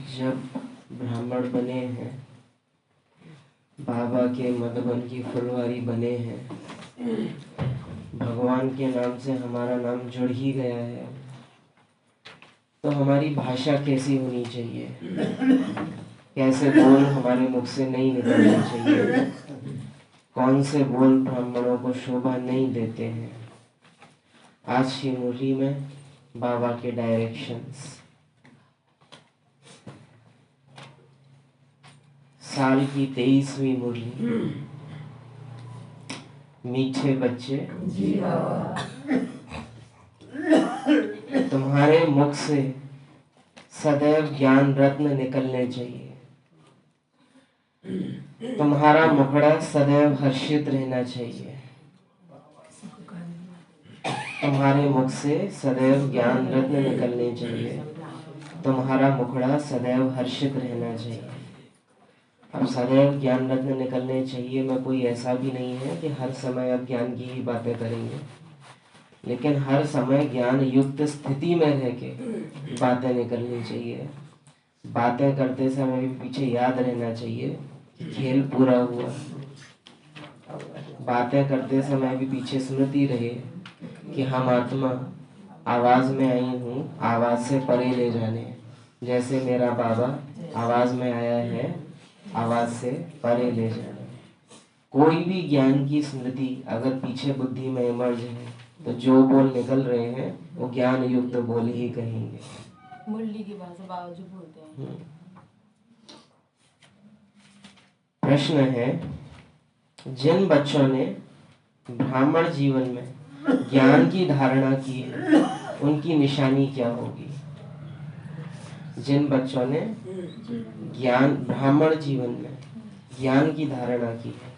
जब ब्राह्मण बने हैं, बाबा के मधुबन की फुलवारी बने हैं, भगवान के नाम से हमारा नाम जुड़ ही गया है, तो हमारी भाषा कैसी होनी चाहिए, कैसे बोल हमारे मुख से नहीं निकलने चाहिए, कौन से बोल ब्राह्मणों को शोभा नहीं देते हैं। आज की मुरली में बाबा के डायरेक्शंस। साल की 23वीं मुरली। मीठे बच्चे तुम्हारे मुख से सदैव ज्ञान रत्न निकलने चाहिए। तुम्हारा मुखड़ा सदैव हर्षित रहना चाहिए। तुम्हारे मुख से सदैव ज्ञान रत्न निकलने चाहिए। तुम्हारा मुखड़ा सदैव हर्षित रहना चाहिए। अब सदैव ज्ञान रत्न निकलने चाहिए में कोई ऐसा भी नहीं है कि हर समय अब ज्ञान की ही बातें करेंगे, लेकिन हर समय ज्ञान युक्त स्थिति में रह के बातें निकलनी चाहिए। बातें करते समय भी पीछे याद रहना चाहिए कि खेल पूरा हुआ। बातें करते समय भी पीछे स्मृति रहे कि हम आत्मा आवाज में आई हूँ, आवाज से परे ले जाने। जैसे मेरा बाबा आवाज में आया है, आवाज से परे ले जाने। कोई भी ज्ञान की स्मृति अगर पीछे बुद्धि में इमर्ज है तो जो बोल निकल रहे हैं वो ज्ञान युक्त बोल ही कहेंगे। मुरली की भाषा बाबा जो बोलते हैं। प्रश्न है, जिन बच्चों ने ब्राह्मण जीवन में ज्ञान की धारणा की है उनकी निशानी क्या होगी? जिन बच्चों ने ज्ञान ब्राह्मण जीवन में ज्ञान की धारणा की है,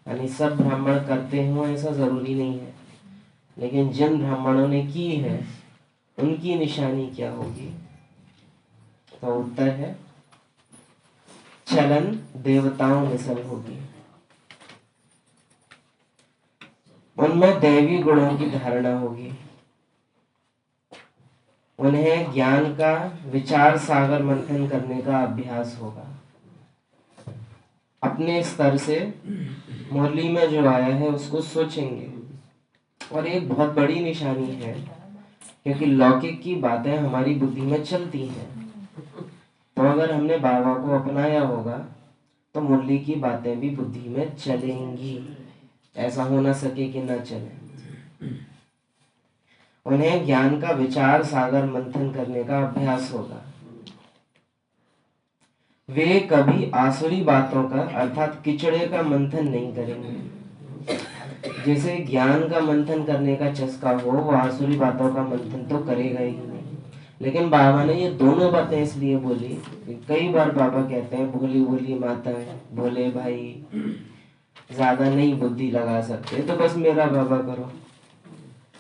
यानी सब ब्राह्मण करते हो ऐसा जरूरी नहीं है, लेकिन जिन ब्राह्मणों ने की है उनकी निशानी क्या होगी? तो उत्तर है चलन देवताओं मिसल होगी। उनमें दैवी गुणों की धारणा होगी। उन्हें ज्ञान का विचार सागर मंथन करने का अभ्यास होगा। अपने स्तर से मुरली में जो आया है उसको सोचेंगे। और एक बहुत बड़ी निशानी है, क्योंकि लौकिक की बातें हमारी बुद्धि में चलती हैं, तो अगर हमने बाबा को अपनाया होगा तो मुरली की बातें भी बुद्धि में चलेंगी। ऐसा हो ना सके कि ना चले। उन्हें ज्ञान का विचार सागर मंथन करने का अभ्यास होगा। वे कभी आसुरी बातों का अर्थात किचड़े का मंथन नहीं करेंगे। जैसे ज्ञान का मंथन करने का चस्का हो, वो आसुरी बातों का मंथन तो करेगा ही नहीं। लेकिन बाबा ने ये दोनों बातें इसलिए बोली, कई बार बाबा कहते हैं भोली भोली माता है, भोले भाई ज्यादा नहीं बुद्धि लगा सकते तो बस मेरा बाबा करो।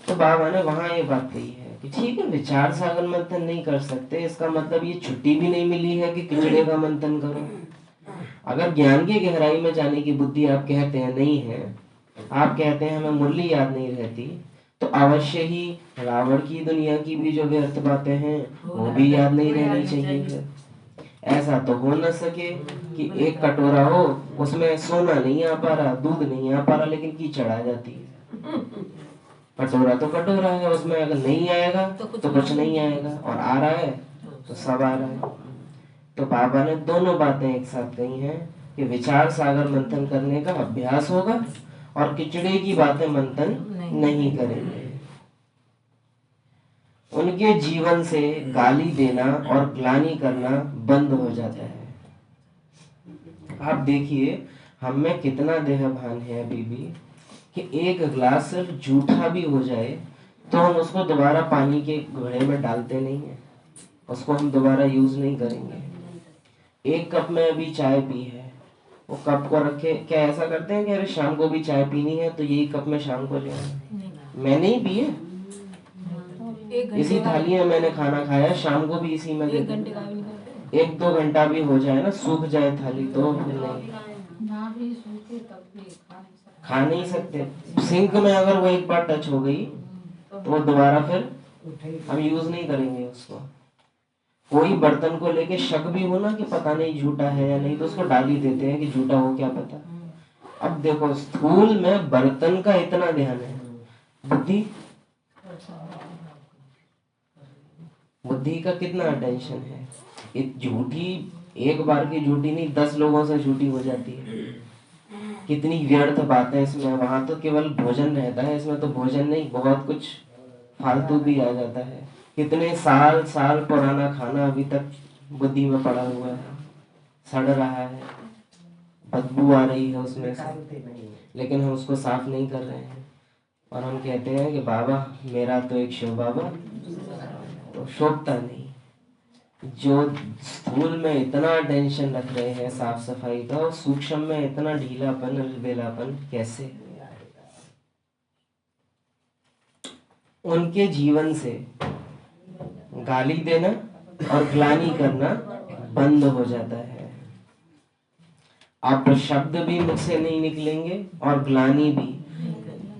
तो बाबा ने वहां ये बात कही है कि ठीक है, विचार सागर मंथन नहीं कर सकते, इसका मतलब ये छुट्टी भी नहीं मिली है कि किचड़े का मंथन करो। अगर ज्ञान की गहराई में जाने की बुद्धि आप कहते हैं नहीं है, आप कहते हैं हमें मुरली याद नहीं रहती, तो अवश्य ही रावण की दुनिया की भी जो व्यर्थ बातें हैं वो भी याद नहीं रहनी चाहिए। ऐसा तो हो न सके कि एक कटोरा हो, उसमें सोना नहीं आ पा रहा, दूध नहीं आ पा रहा, लेकिन कीचड़ आ जाती है। कटोरा तो कटोरा है, उसमें अगर नहीं आएगा तो कुछ नहीं आएगा, और आ रहा है तो सब आ रहा है। तो बाबा ने दोनों बातें एक साथ कही हैं कि विचार सागर मंथन करने का अभ्यास होगा और किचड़े की बातें मंथन नहीं करेंगे। उनके जीवन से गाली देना और ग्लानि करना बंद हो जाता है। आप देखिए हम में कितना देह भान है अभी भी कि एक गिलास सिर्फ जूठा भी हो जाए तो हम उसको दोबारा पानी के घड़े में डालते नहीं है, उसको हम दोबारा यूज नहीं करेंगे। एक कप में अभी चाय पी है, वो कप को रखे, क्या ऐसा करते हैं कि अरे शाम को भी चाय पीनी है तो यही कप में शाम को ले आना? मैंने ही पी है, इसी थाली में मैंने खाना खाया, शाम को भी इसी में। 1-2 घंटा भी हो जाए ना, सूख जाए थाली तो नहीं खा नहीं सकते। सिंक में अगर वो एक बार टच हो गई तो वो दोबारा फिर हम यूज नहीं करेंगे उसको। कोई बर्तन को लेके शक भी हो ना कि पता नहीं झूठा है या नहीं, तो उसको डाल ही देते हैं कि झूठा हो क्या पता। अब देखो स्थूल में बर्तन का इतना ध्यान है, बुद्धि बुद्धि का कितना अटेंशन है। एक झूठी, एक बार की झूठी नहीं 10 लोगों से झूठी हो जाती है। कितनी व्यर्थ बातें इसमें। वहां तो केवल भोजन रहता है, इसमें तो भोजन नहीं, बहुत कुछ फालतू भी आ जाता है। कितने साल साल पुराना खाना अभी तक बुद्धि में पड़ा हुआ है, सड़ रहा है, बदबू आ रही है उसमें से, लेकिन हम उसको साफ नहीं कर रहे हैं। और हम कहते हैं कि बाबा मेरा तो एक शिव बाबा, तो शोभता नहीं। जो स्थूल में इतना टेंशन रख रहे हैं साफ सफाई का, और सूक्ष्म में इतना ढीलापन अलबेलापन कैसे। उनके जीवन से गाली देना और ग्लानि करना बंद हो जाता है। अब शब्द भी मुझसे नहीं निकलेंगे और ग्लानि भी।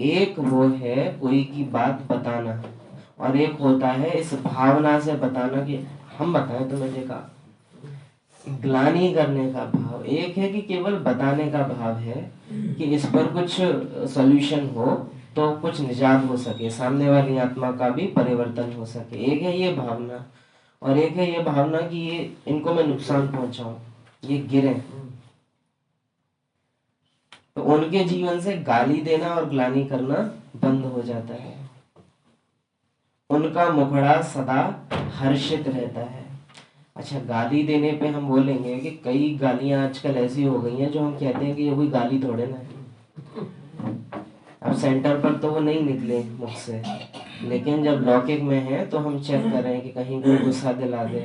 एक वो है कोई की बात बताना, और एक होता है इस भावना से बताना कि हम बताएं तो मुझे का। ग्लानि करने का भाव एक है कि केवल बताने का भाव है कि इस पर कुछ सॉल्यूशन हो, तो कुछ निजात हो सके, सामने वाली आत्मा का भी परिवर्तन हो सके। एक है ये भावना, और एक है ये भावना कि ये इनको मैं नुकसान पहुंचाऊं, ये गिरे। तो उनके जीवन से गाली देना और ग्लानि करना बंद हो जाता है। उनका मुखड़ा सदा हर्षित रहता है। अच्छा, गाली देने पे हम बोलेंगे कि कई गालियां आजकल ऐसी हो गई हैं जो हम कहते हैं कि ये कोई गाली थोड़े ना है। अब सेंटर पर तो वो नहीं निकले मुख से, लेकिन जब लौकिक में है तो हम चेक करें कि कहीं कोई गुस्सा दिला दे,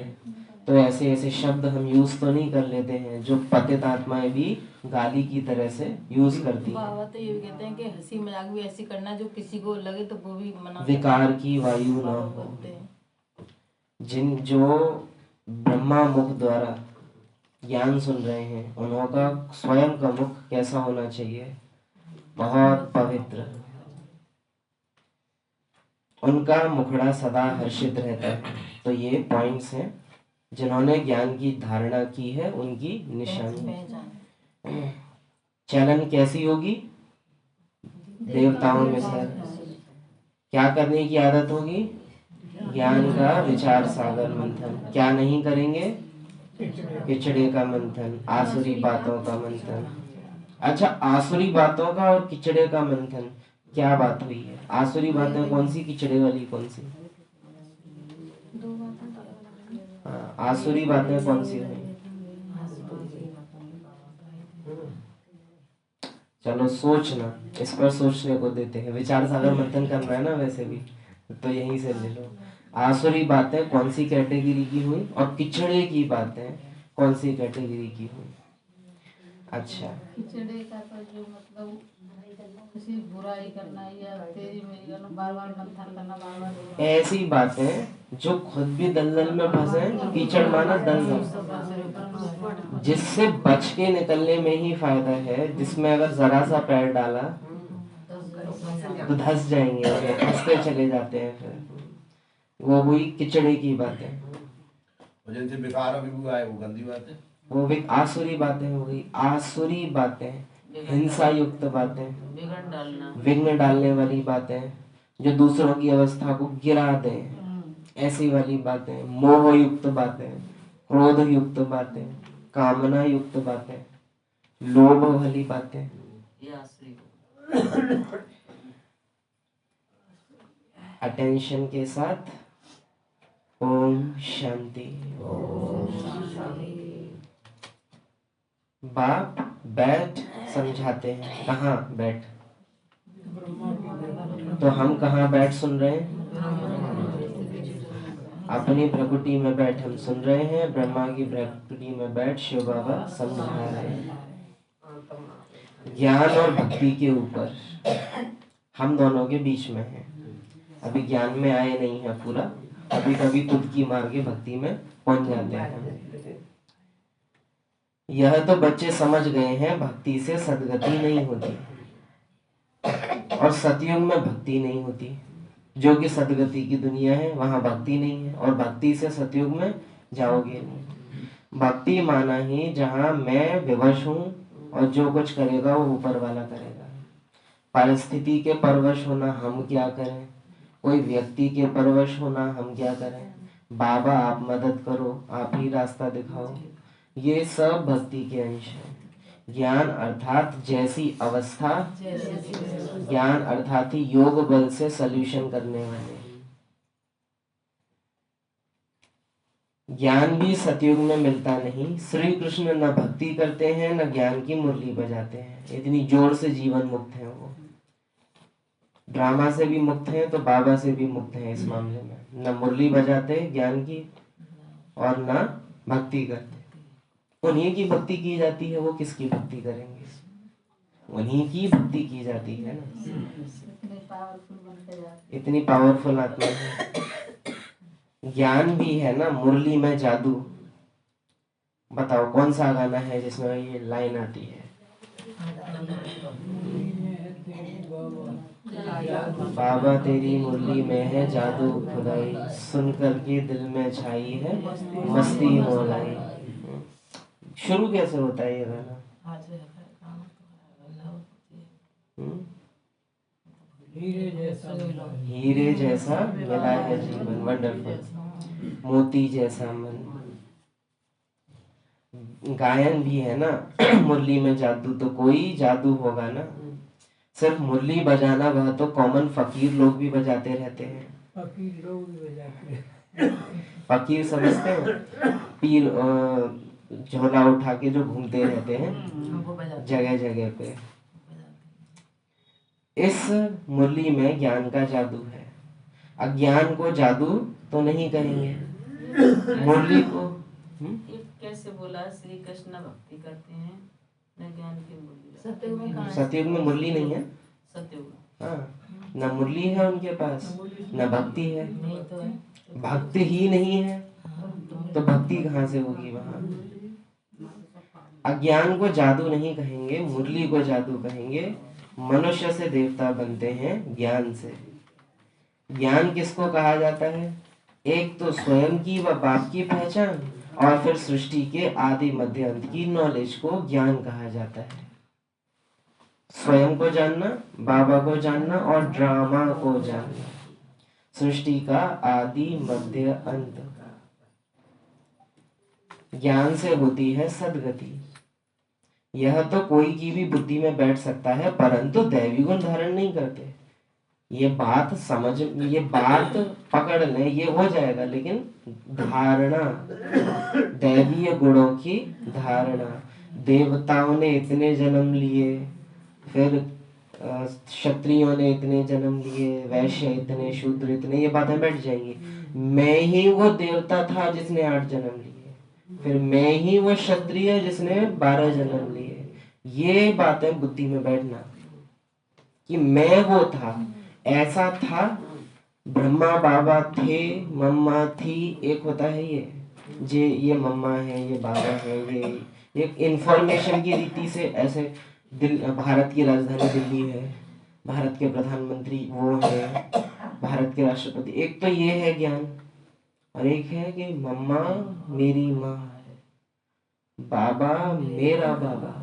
तो ऐसे ऐसे शब्द हम यूज तो नहीं कर लेते हैं जो पतित आत्माएं भी गाली की तरह से यूज करती है। बाबा तो ये भी कहते हैं कि हंसी मजाक भी ऐसी करना जो किसी को लगे तो वो भी मना विकार की वायु न हो। जिन जो ब्रह्मा मुख द्वारा ज्ञान सुन रहे हैं, उनका स्वयं का मुख कैसा होना चाहिए, बहुत पवित्र। उनका मुखड़ा सदा हर्षित रहता है। तो ये पॉइंट्स हैं जिन्होंने ज्ञान की धारणा की है, उनकी निशानी। चलन कैसी होगी, देवताओं में से क्या करने की आदत होगी, ज्ञान का विचार सागर मंथन। क्या नहीं करेंगे, किचड़े का मंथन, आसुरी बातों का मंथन। अच्छा, आसुरी बातों का और किचड़े का मंथन क्या बात हुई है? आसुरी बातें कौन सी, किचड़े वाली कौन सी? हाँ, आसुरी बातें कौन सी हुई? चलो सोचना, इस पर सोचने को देते हैं। विचार सागर मंथन करना है ना वैसे भी, तो यहीं से ले लो। आसुरी बातें कौन सी कैटेगरी की हुई, और किचड़े की बातें कौन सी कैटेगरी की हुई? अच्छा, खिचड़े का तो जो मतलब किसी बुराई करना या तेरी मेरी करना, बार बार मंथन करना, बार बार ऐसी बातें जो खुद भी दलदल में फंसे। कीचड़ माना दलदल, जिससे बच के निकलने में ही फायदा है, जिसमें अगर जरा सा पैर डाला तो धंस जाएंगे, फंसते चले जाते हैं। फिर वो हुई किचड़े की बातें। जिनसे बेकार अभी हुआ है वो गंदी बात है, वो भी आसुरी बातें हो गई। आसुरी बातें, हिंसा युक्त बातें, विघ्न डालने वाली बातें, जो दूसरों की अवस्था को गिरा दें, ऐसी वाली बातें। मोह युक्त बातें, क्रोध युक्त बातें, कामना युक्त बातें, लोभ वाली बातें। अटेंशन के साथ ओम शांति। बाप बैठ समझाते हैं, कहाँ बैठ, तो हम कहाँ बैठ सुन रहे हैं, अपनी प्रकृति में बैठ हम सुन रहे हैं। ब्रह्मा की प्रकृति में बैठ शिव बाबा समझा रहे हैं। ज्ञान और भक्ति के ऊपर हम दोनों के बीच में हैं। अभी ज्ञान में आए नहीं है पूरा, कभी कभी कुदकी मार के भक्ति में पहुंच जाते हैं। यह तो बच्चे समझ गए हैं, भक्ति से सदगति नहीं होती, और सतयुग में भक्ति नहीं होती। जो कि सदगति की दुनिया है, वहां भक्ति नहीं है, और भक्ति से सतयुग में जाओगे नहीं। भक्ति माना ही जहाँ मैं विवश हूँ और जो कुछ करेगा वो ऊपर वाला करेगा। परिस्थिति के परवश होना हम क्या करें, कोई व्यक्ति के परवश होना हम क्या करें। बाबा आप मदद करो, आप ही रास्ता दिखाओ, ये सब भक्ति के अंश है। ज्ञान अर्थात जैसी अवस्था, ज्ञान अर्थात ही योग बल से सल्यूशन करने वाले। ज्ञान भी सतयुग में मिलता नहीं। श्री कृष्ण न भक्ति करते हैं न ज्ञान की मुरली बजाते हैं, इतनी जोर से जीवन मुक्त है वो। ड्रामा से भी मुक्त है तो बाबा से भी मुक्त है इस मामले में। न मुरली बजाते ज्ञान की और न भक्ति करते। उन्हीं की भक्ति की जाती है, वो किसकी भक्ति करेंगे, उन्हीं की भक्ति की जाती है ना। इतनी पावरफुल आत्मा है। ज्ञान भी है ना मुरली में जादू। बताओ कौन सा गाना है जिसमें ये लाइन आती है, बाबा तेरी मुरली में है जादू खुदाई, सुन करके दिल में छाई है मस्ती मोलाई। शुरू कैसे होता है ये गाना? हीरे जैसा मिला है जीवन, वंडरफुल, मोती जैसा मन। गायन भी है ना मुरली में जादू, तो कोई जादू होगा ना। सिर्फ मुरली बजाना वह तो कॉमन फकीर लोग भी बजाते रहते हैं। फकीर लोग भी बजाते हैं। फकीर समझते हैं, पीर झोला उठा के जो घूमते रहते हैं जगह जगह पे। इस मुरली में ज्ञान का जादू है। अज्ञान को जादू तो नहीं करेंगे, मुरली को कैसे बोला, श्री कृष्ण भक्ति करते हैं न ज्ञान की मुरली। सतयुग में मुरली नहीं है, सतयुग हाँ, न मुरली है उनके पास न भक्ति है। भक्ति ही नहीं है तो भक्ति कहाँ से होगी वहां। अज्ञान को जादू नहीं कहेंगे, मुरली को जादू कहेंगे। मनुष्य से देवता बनते हैं ज्ञान से। ज्ञान किसको कहा जाता है? एक तो स्वयं की व बाप की पहचान, और फिर सृष्टि के आदि मध्य अंत की नॉलेज को ज्ञान कहा जाता है। स्वयं को जानना, बाबा को जानना और ड्रामा को जानना, सृष्टि का आदि मध्य अंत। ज्ञान से होती है सदगति। यह तो कोई की भी बुद्धि में बैठ सकता है, परंतु दैवी गुण धारण नहीं करते। ये बात समझ, ये बात पकड़ ले, ये हो जाएगा, लेकिन धारणा, दैवीय गुणों की धारणा। देवताओं ने इतने जन्म लिए, फिर क्षत्रियों ने इतने जन्म लिए, वैश्य इतने, शूद्र इतने, ये बातें बैठ जाएंगी। मैं ही वो देवता था जिसने 8 जन्म लिए, फिर मैं ही वो क्षत्रिय जिसने 12 जन्म लिए। ये बातें बुद्धि में बैठना कि मैं वो था, ऐसा था। ब्रह्मा बाबा थे, मम्मा थी, एक होता है ये मम्मा है, ये बाबा है, ये एक इंफॉर्मेशन की रीति से ऐसे। भारत की राजधानी दिल्ली है, भारत के प्रधानमंत्री वो है, भारत के राष्ट्रपति। एक तो ये है ज्ञान, और एक है कि मम्मा मेरी माँ है, बाबा मेरा बाबा,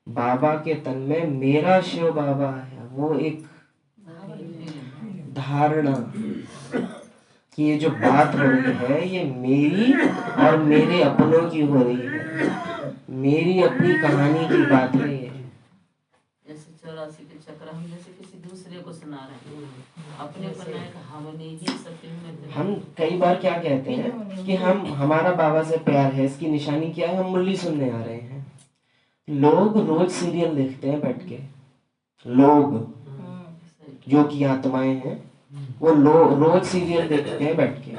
बाबा के तन में मेरा शिव बाबा है। वो एक धारणा कि ये जो बात हो रही है ये मेरी और मेरे अपनों की हो रही है, मेरी अपनी कहानी की बात है ये। जैसे 84 के चक्र हम जैसे किसी दूसरे को सुना रहे हैं, अपने पर हमने ही सत्य में। हम कई बार क्या कहते हैं कि हमारा बाबा से प्यार है, इसकी निशानी क्या है? हम मुरली सुनने आ रहे हैं। लोग रोज सीरियल देखते हैं बैठ के, लोग जो कि आत्माएं हैं वो रोज सीरियल देखते हैं बैठ के।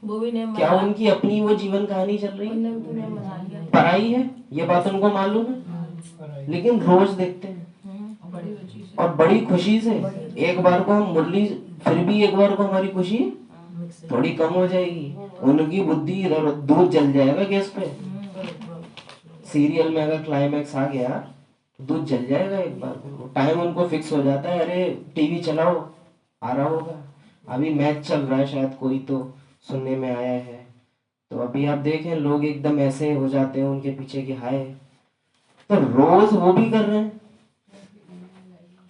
वो भी नहीं, क्या उनकी अपनी वो जीवन कहानी चल रही है? पढ़ाई है, ये बात उनको मालूम है, लेकिन रोज देखते हैं और बड़ी खुशी से। एक बार को हम मुरली, फिर भी एक बार को हमारी खुशी थोड़ी कम हो जाएगी, उनकी बुद्धि दूध जल जाएगा गैस पे। सीरियल में अगर क्लाइमैक्स आ गया तो दूध जल जाएगा एक बार। टाइम उनको फिक्स हो जाता है, अरे टीवी चलाओ, आ रहा होगा, अभी मैच चल रहा है शायद, कोई तो सुनने में आया है, तो अभी आप देखें लोग एकदम ऐसे हो जाते हैं उनके पीछे की हाय, तो रोज वो भी कर रहे हैं।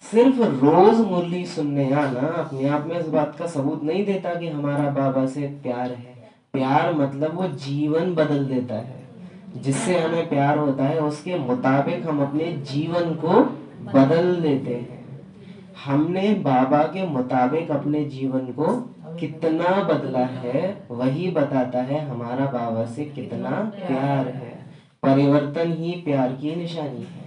सिर्फ रोज मुरली सुनने आना अपने आप में इस बात का सबूत नहीं देता कि हमारा बाबा से प्यार है। प्यार मतलब वो जीवन बदल देता है। जिससे हमें प्यार होता है उसके मुताबिक हम अपने जीवन को बदल देते हैं। हमने बाबा के मुताबिक अपने जीवन को कितना बदला है वही बताता है हमारा बाबा से कितना प्यार है। परिवर्तन ही प्यार की निशानी है।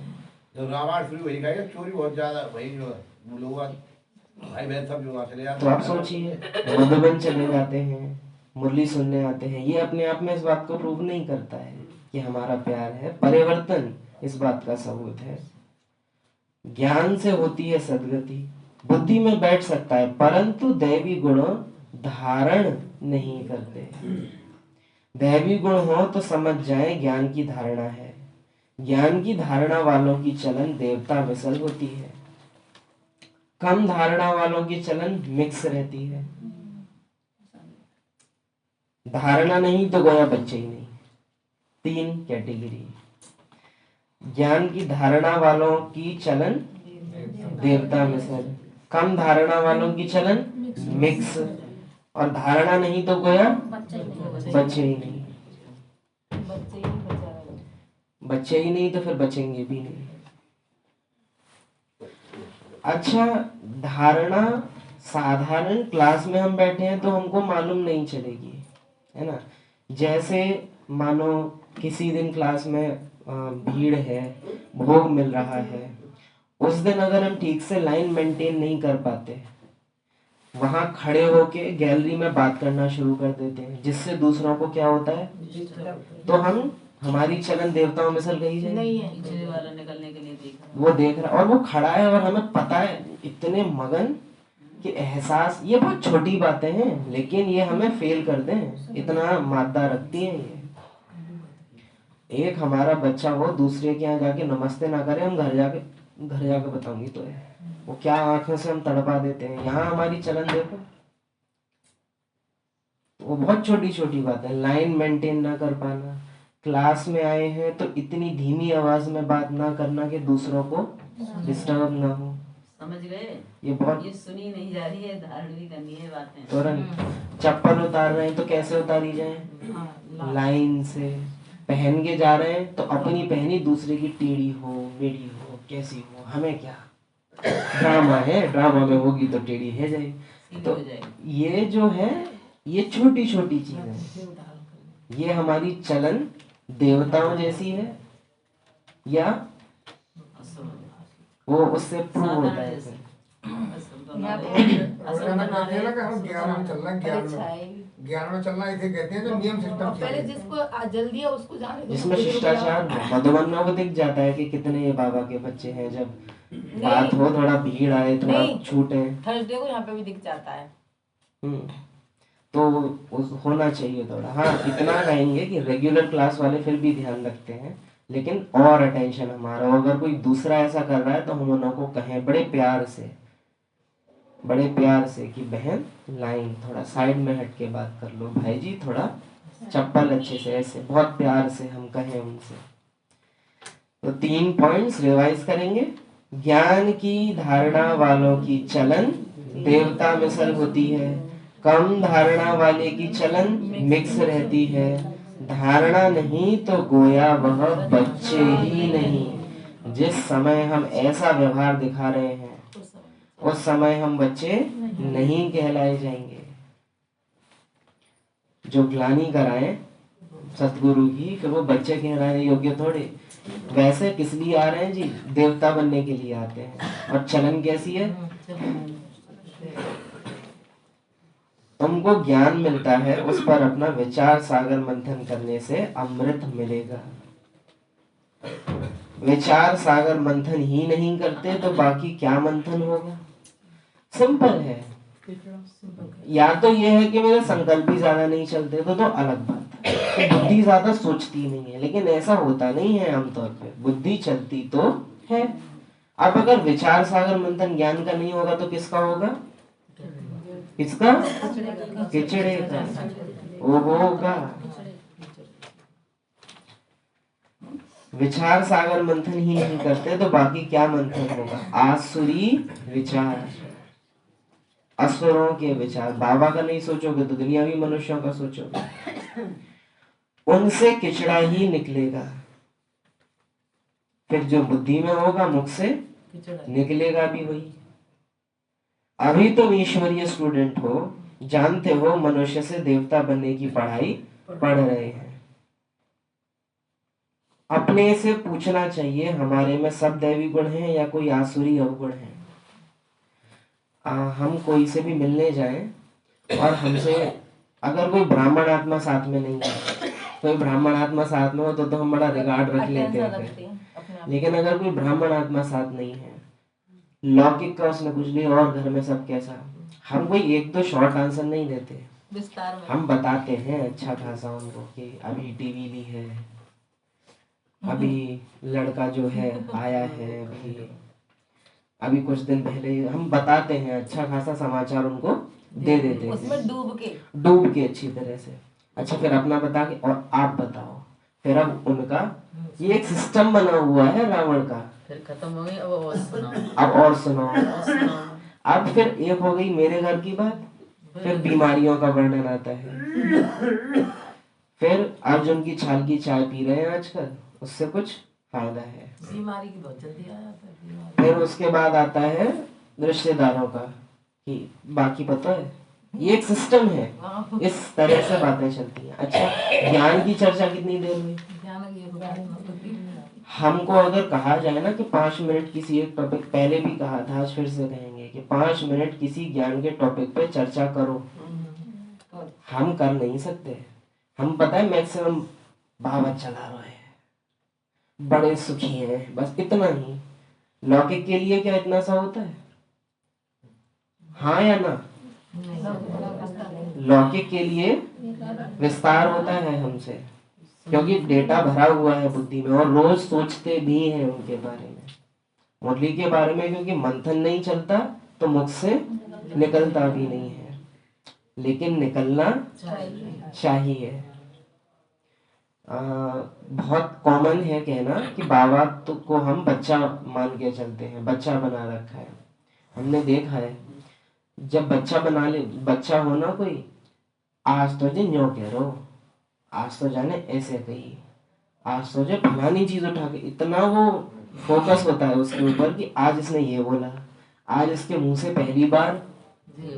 जब रामायण शुरू हुई गई चोरी बहुत ज्यादा वही जो वो लोग भाई बहन सब जो वहाँ चले जाते तो आप सोचिए मधुबन चले जाते हैं, मुरली सुनने आते हैं, ये अपने आप में इस बात को प्रूव नहीं करता है कि हमारा प्यार है। परिवर्तन इस बात का सबूत है। ज्ञान से होती है सदगति, बुद्धि में बैठ सकता है परंतु दैवी गुणों धारण नहीं करते। दैवी गुण हो तो समझ जाए ज्ञान की धारणा है। ज्ञान की धारणा वालों की चलन देवता मिसल होती है, कम धारणा वालों की चलन मिक्स रहती है। धारणा नहीं तो गोया बच्चे ही नहीं, 3 कैटेगरी। ज्ञान की धारणा वालों की चलन देवता मिसल, कम धारणा वालों की चलन मिक्स, और धारणा नहीं तो गोया बच्चे ही नहीं। बच्चे ही नहीं तो फिर बचेंगे भी नहीं। अच्छा, धारणा साधारण क्लास में हम बैठे हैं तो हमको मालूम नहीं चलेगी, है ना। जैसे मानो किसी दिन क्लास में भीड़ है, भोग मिल रहा है, उस दिन अगर हम ठीक से लाइन मेंटेन नहीं कर पाते, वहां खड़े होके गैलरी में बात करना शुरू कर देते हैं जिससे दूसरों को क्या होता है, तो हमारी चलन देवताओं में सल गई नहीं है। पिछले वाला निकलने के लिए देख रहा वो देख रहा और वो खड़ा है और हमें पता है, इतने मगन कि एहसास, ये बहुत छोटी बातें हैं लेकिन ये हमें फेल कर दें, इतना मादा रखती हैं ये। एक हमारा बच्चा हो दूसरे के यहाँ जाके नमस्ते ना करे, हम घर जाके बताऊंगी तो है वो क्या आंखों से हम तड़पा देते हैं। यहाँ हमारी चलन देखो, वो बहुत छोटी छोटी बात है। लाइन मेंटेन ना कर पाना, क्लास में आए हैं तो इतनी धीमी आवाज में बात ना करना कि दूसरों को डिस्टर्ब ना हो। समझ गए, ये बहुत, ये सुनी नहीं जा रही है, धारण भी करनी है बातें। तुरंत चप्पल उतार रहे हैं तो कैसे उतारी जाए, लाइन से। पहन के जा रहे हैं तो अपनी पहनी दूसरे की टेढ़ी हो मेढ़ी हो कैसी हो, हमें क्या, ड्रामा है, ड्रामा में होगी तो टेढ़ी है जाएगी। तो ये जो है ये छोटी छोटी चीज है, ये हमारी चलन देवताओं जैसी है या वो उससे प्रूव होता है। ज्ञान में चलना इसे कहते हैं, जो नियम सिस्टम पहले जिसको जल्दी है उसको जाने दो। जिसमें शिष्टाचार मधुबन में वो दिख जाता है कि कितने ये बाबा के बच्चे हैं। जब बात हो थोड़ा भीड़ आए थोड़ा छूटे, थर्सडे को यहाँ पे भी दिख जाता है। तो होना चाहिए थोड़ा। हाँ, इतना कहेंगे कि रेगुलर क्लास वाले फिर भी ध्यान रखते हैं, लेकिन और अटेंशन हमारा। अगर कोई दूसरा ऐसा कर रहा है तो हम उन्हों को कहें बड़े प्यार से कि बहन लाइन थोड़ा साइड में हट के बात कर लो, भाई जी थोड़ा चप्पल अच्छे से, ऐसे बहुत प्यार से हम कहें उनसे। तो 3 पॉइंट्स रिवाइज करेंगे। ज्ञान की धारणा वालों की चलन देवता मिसल होती है, कम धारणा वाले की चलन मिक्स रहती है, धारणा नहीं तो गोया वह बच्चे ही नहीं। जिस समय हम ऐसा व्यवहार दिखा रहे हैं उस समय हम बच्चे नहीं कहलाए जाएंगे। जो ग्लानि कराए सतगुरु की फिर वो बच्चे कहलाने योग्य थोड़े। वैसे किस लिए आ रहे हैं जी, देवता बनने के लिए आते हैं। और चलन कैसी है, तुमको ज्ञान मिलता है उस पर अपना विचार सागर मंथन करने से अमृत मिलेगा। विचार सागर मंथन ही नहीं करते तो बाकी क्या मंथन होगा। सिंपल है। या तो ये है कि मेरे संकल्प ही ज्यादा नहीं चलते तो अलग बात है, तो बुद्धि ज्यादा सोचती नहीं है, लेकिन ऐसा होता नहीं है आमतौर पे, बुद्धि चलती तो है। अब अगर विचार सागर मंथन ज्ञान का नहीं होगा तो किसका होगा, किसका, किचड़े का, वो होगा। विचार सागर मंथन ही नहीं करते तो बाकी क्या मंथन होगा? आसुरी विचार, असुरों के विचार। बाबा का नहीं सोचोगे तो दुनियावी मनुष्यों का सोचोगे, उनसे किचड़ा ही निकलेगा। फिर जो बुद्धि में होगा मुख से निकलेगा भी वही। अभी तुम ईश्वरीय स्टूडेंट हो, जानते हो मनुष्य से देवता बनने की पढ़ाई पढ़ रहे हैं। अपने से पूछना चाहिए हमारे में सब दैवी गुण हैं या कोई आसुरी अवगुण है। हम कोई से भी मिलने जाएं और हमसे अगर कोई ब्राह्मण आत्मा साथ में नहीं है, कोई ब्राह्मण आत्मा साथ में हो तो हम बड़ा रिगार्ड रख लेते हैं, लेकिन अगर कोई ब्राह्मण आत्मा साथ नहीं है, लौकिक का उसने कुछ लिया और घर में सब कैसा, हम कोई एक दो शॉर्ट आंसर नहीं देते, विस्तार में हम बताते हैं अच्छा खासा उनको कि अभी टीवी ली है, अभी लड़का जो है आया है, अभी कुछ दिन पहले हम बताते हैं, अच्छा खासा समाचार उनको दे देते हैं, उसमें डूब के अच्छी तरह से। अच्छा फिर अपना बता के और आप बताओ, फिर अब उनका ये एक सिस्टम बना हुआ है रावण का। फिर खत्म हो गई, अब और सुनाओ, अब और सुनाओ। अब फिर एक हो गई मेरे घर की बात, फिर बीमारियों का वर्णन आता है, फिर अर्जुन की छाल की चाय पी रहे हैं आजकल, उससे कुछ फायदा है, बीमारी की बहुत जल्दी आ जाता है। फिर उसके बाद आता है रिश्तेदारों का कि बाकी पता है, ये एक सिस्टम है, इस तरह से बातें चलती हैं। अच्छा ज्ञान की चर्चा कितनी देर में, हमको अगर कहा जाए ना कि 5 मिनट किसी एक टॉपिक, पहले भी कहा था आज फिर से कहेंगे कि 5 मिनट किसी ज्ञान के टॉपिक पे चर्चा करो, हम कर नहीं सकते। हम पता है मैक्सिमम बाबा चला रहे हैं, बड़े सुखी हैं, बस इतना ही। लौकिक के लिए क्या इतना सा होता है? हाँ या ना? लौकिक के लिए विस्तार होता है हमसे, क्योंकि डेटा भरा हुआ है बुद्धि में और रोज सोचते भी हैं उनके बारे में, मुरली के बारे में, क्योंकि मंथन नहीं चलता तो मुख से निकलता भी नहीं है, लेकिन निकलना चाहिए। बहुत कॉमन है कहना कि बाबा तो को हम बच्चा मान के चलते हैं, बच्चा बना रखा है। हमने देखा है जब बच्चा होना कोई, आज तो जो न्यो कह रो, आज तो जाने ऐसे कही, आज तो जो फलानी चीज उठा के, इतना वो फोकस होता है उसके ऊपर कि आज इसने ये बोला, आज इसके मुंह से पहली बार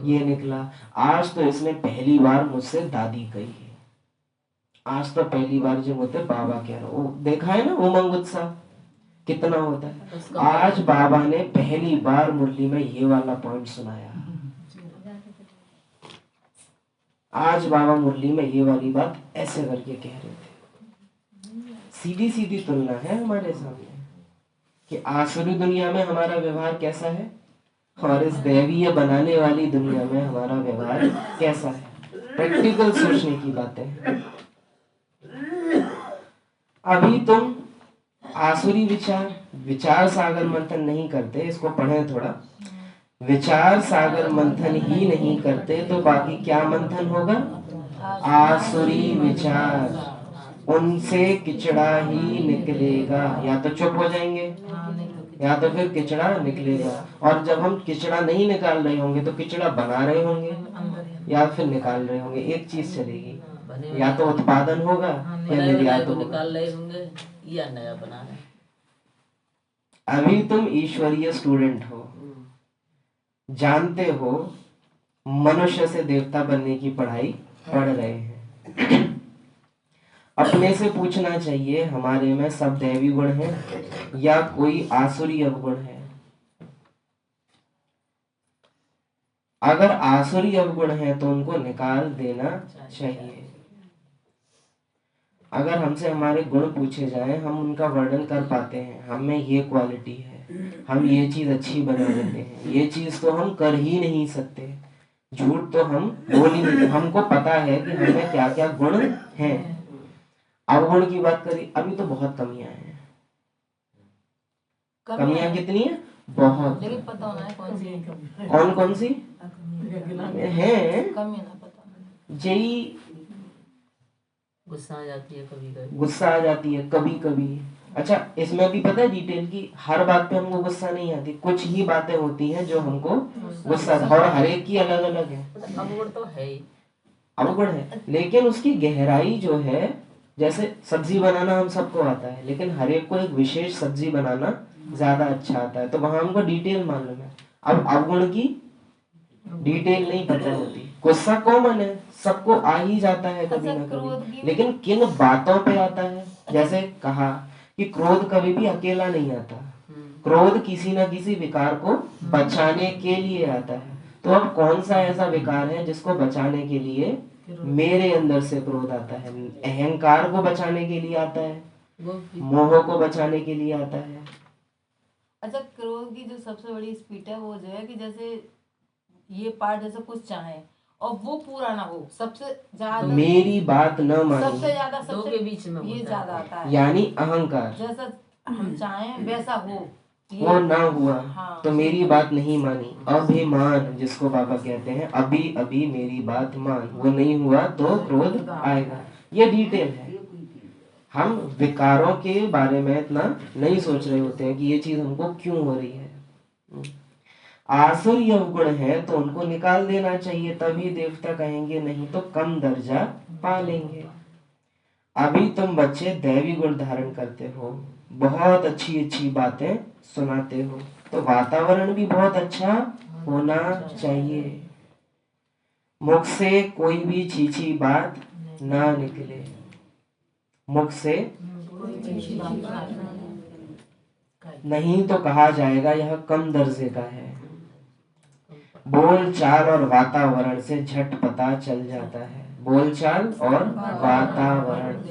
ये निकला, आज तो इसने पहली बार मुझसे दादी कही है, आज तो पहली बार जो होते बाबा कह रहा हूँ। देखा है ना उमंग उत्साह कितना होता है। आज बाबा ने पहली बार मुरली में ये वाला पॉइंट सुनाया, आज बाबा मुरली में ये वाली बात ऐसे करके कह रहे थे। सीधी सीधी तुलना है हमारे सामने कि आसुरी दुनिया में हमारा व्यवहार कैसा है और इस दैवीय बनाने वाली दुनिया में हमारा व्यवहार कैसा है। प्रैक्टिकल सोचने की बातें हैं। अभी तुम आसुरी विचार सागर मंथन नहीं करते, इसको पढ़ें थोड़ा। विचार सागर मंथन ही नहीं करते तो बाकी क्या मंथन होगा? आसुरी विचार, उनसे किचड़ा ही निकलेगा। या तो चुप हो जाएंगे या तो फिर किचड़ा निकलेगा। और जब हम किचड़ा नहीं निकाल रहे होंगे तो किचड़ा बना रहे होंगे या फिर निकाल रहे होंगे। एक चीज चलेगी, या तो उत्पादन होगा या निर्यात होगा। निकाल रहे होंगे या नया बना रहे। अभी तुम ईश्वरीय स्टूडेंट हो, जानते हो मनुष्य से देवता बनने की पढ़ाई पढ़ रहे हैं। अपने से पूछना चाहिए हमारे में सब दैवी गुण हैं या कोई आसुरी अवगुण है। अगर आसुरी अवगुण है तो उनको निकाल देना चाहिए। अगर हमसे हमारे गुण पूछे जाएं, हम उनका वर्णन कर पाते हैं, हम में ये क्वालिटी है, हम ये चीज अच्छी बना देते हैं, ये चीज तो हम कर ही नहीं सकते, झूठ तो हम बोल ही नहीं। हमको पता है कि हमें क्या क्या गुण हैं। अवगुण की बात करी, अभी तो बहुत कमियां हैं। कमियां कितनी है? बहुत। लेकिन पता होना है कौन सी कौन सी है? जई गुस्सा आ जाती है कभी कभी, गुस्सा आ जाती है कभी कभी, अच्छा, इसमें भी पता है डिटेल की हर बात पे हमको गुस्सा नहीं आती, कुछ ही बातें होती हैं जो हमको गुस्सा आता है, और हर एक की अलग अलग है, अवगुण तो है ही। अवगुण है, लेकिन उसकी गहराई जो है, जैसे सब्जी बनाना हम सबको आता है, लेकिन हर एक को एक विशेष सब्जी बनाना ज्यादा अच्छा आता है, तो वहां हमको डिटेल मालूम है। अब अवगुण की डिटेल नहीं पता होती। गुस्सा कॉमन है, सबको आ ही जाता है कभी अच्छा, ना क्रोध कभी, की- लेकिन किन बातों पे आता है। जैसे कहा कि क्रोध कभी भी अकेला नहीं आता, क्रोध किसी ना किसी विकार को बचाने के लिए आता है। तो अब कौन सा ऐसा विकार है जिसको बचाने के लिए मेरे अंदर से क्रोध आता है? अहंकार को बचाने के लिए आता है, वो भी मोह को बचाने के लिए आता है। अच्छा, क्रोध की जो सबसे बड़ी स्पीड है वो जो है कि जैसे ये पार्ट जैसे कुछ चाहे और वो पूरा ना हो, सबसे ज्यादा मेरी बात न सबसे मानी, ज्यादा दो के बीच में ये ज्यादा आता है। यानी अहंकार, जैसा हम चाहें वैसा हो, वो ना हुआ हाँ। तो मेरी बात नहीं मानी। अभिमान जिसको बाबा कहते हैं, अभी अभी मेरी बात मान, वो नहीं हुआ तो क्रोध आएगा। ये डिटेल है। हम विकारों के बारे में इतना नहीं सोच रहे होते हैं कि ये चीज हमको क्यों हो रही है। आसुरी अवगुण है तो उनको निकाल देना चाहिए, तभी देवता कहेंगे, नहीं तो कम दर्जा पा लेंगे। अभी तुम बच्चे दैवी गुण धारण करते हो, बहुत अच्छी अच्छी बातें सुनाते हो, तो वातावरण भी बहुत अच्छा होना चाहिए। मुख से कोई भी छीछी बात ना निकले, मुख से नहीं तो कहा जाएगा यह कम दर्जे का है। बोल चाल और वातावरण से झट पता चल जाता है, बोल चाल और वातावरण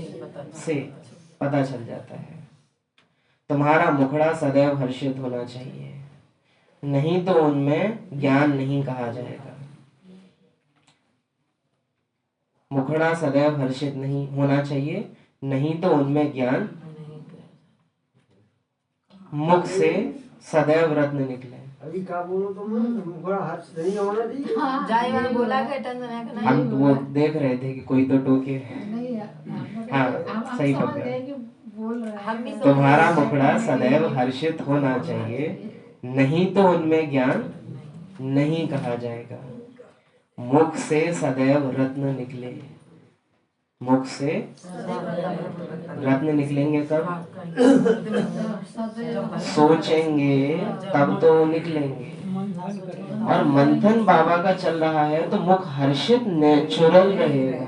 से पता चल जाता है। तुम्हारा मुखड़ा सदैव हर्षित होना चाहिए, नहीं तो उनमें ज्ञान नहीं कहा जाएगा। मुखड़ा सदैव हर्षित नहीं होना चाहिए, नहीं तो उनमें ज्ञान। मुख से सदैव रत्न निकले। अभी क्या बोलो तुम, मुखड़ा हर्ष नहीं होना चाहिए। जाई वाला बोला के टेंशन है कि नहीं। हम वो देख रहे थे कि कोई तो टोके। नहीं, हाँ, हम सही समझ पकड़ा। गए कि बोल रहे हैं। हम भी समझ तुम्हारा मुखड़ा सदैव हर्षित होना चाहिए, नहीं तो उनमें ज्ञान नहीं कहा जाएगा। मुख से सदैव रत्न निकले, मुख से रत्न निकलेंगे कब? सोचेंगे तब तो निकलेंगे। और मंथन बाबा का चल रहा है तो मुख हर्षित नेचुरल रहेगा।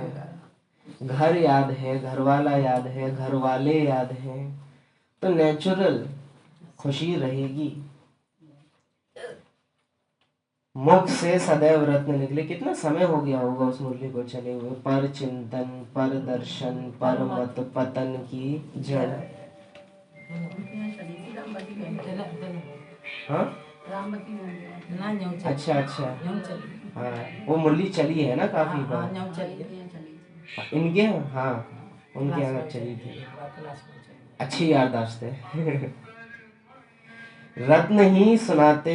घर याद है, घर वाला याद है, घर वाले याद हैं, तो नेचुरल खुशी रहेगी। मुख से सदैव रत्न निकले। कितना समय हो गया होगा उस मुरली को चले हुए। पर चिंतन, पर दर्शन, पर मत पतन की जड़। हाँ, अच्छा अच्छा, हाँ, वो मुरली चली है ना काफी बार इनके। हाँ, उनके यहाँ चली थी। अच्छी याददाश्त है। रत्न ही सुनाते,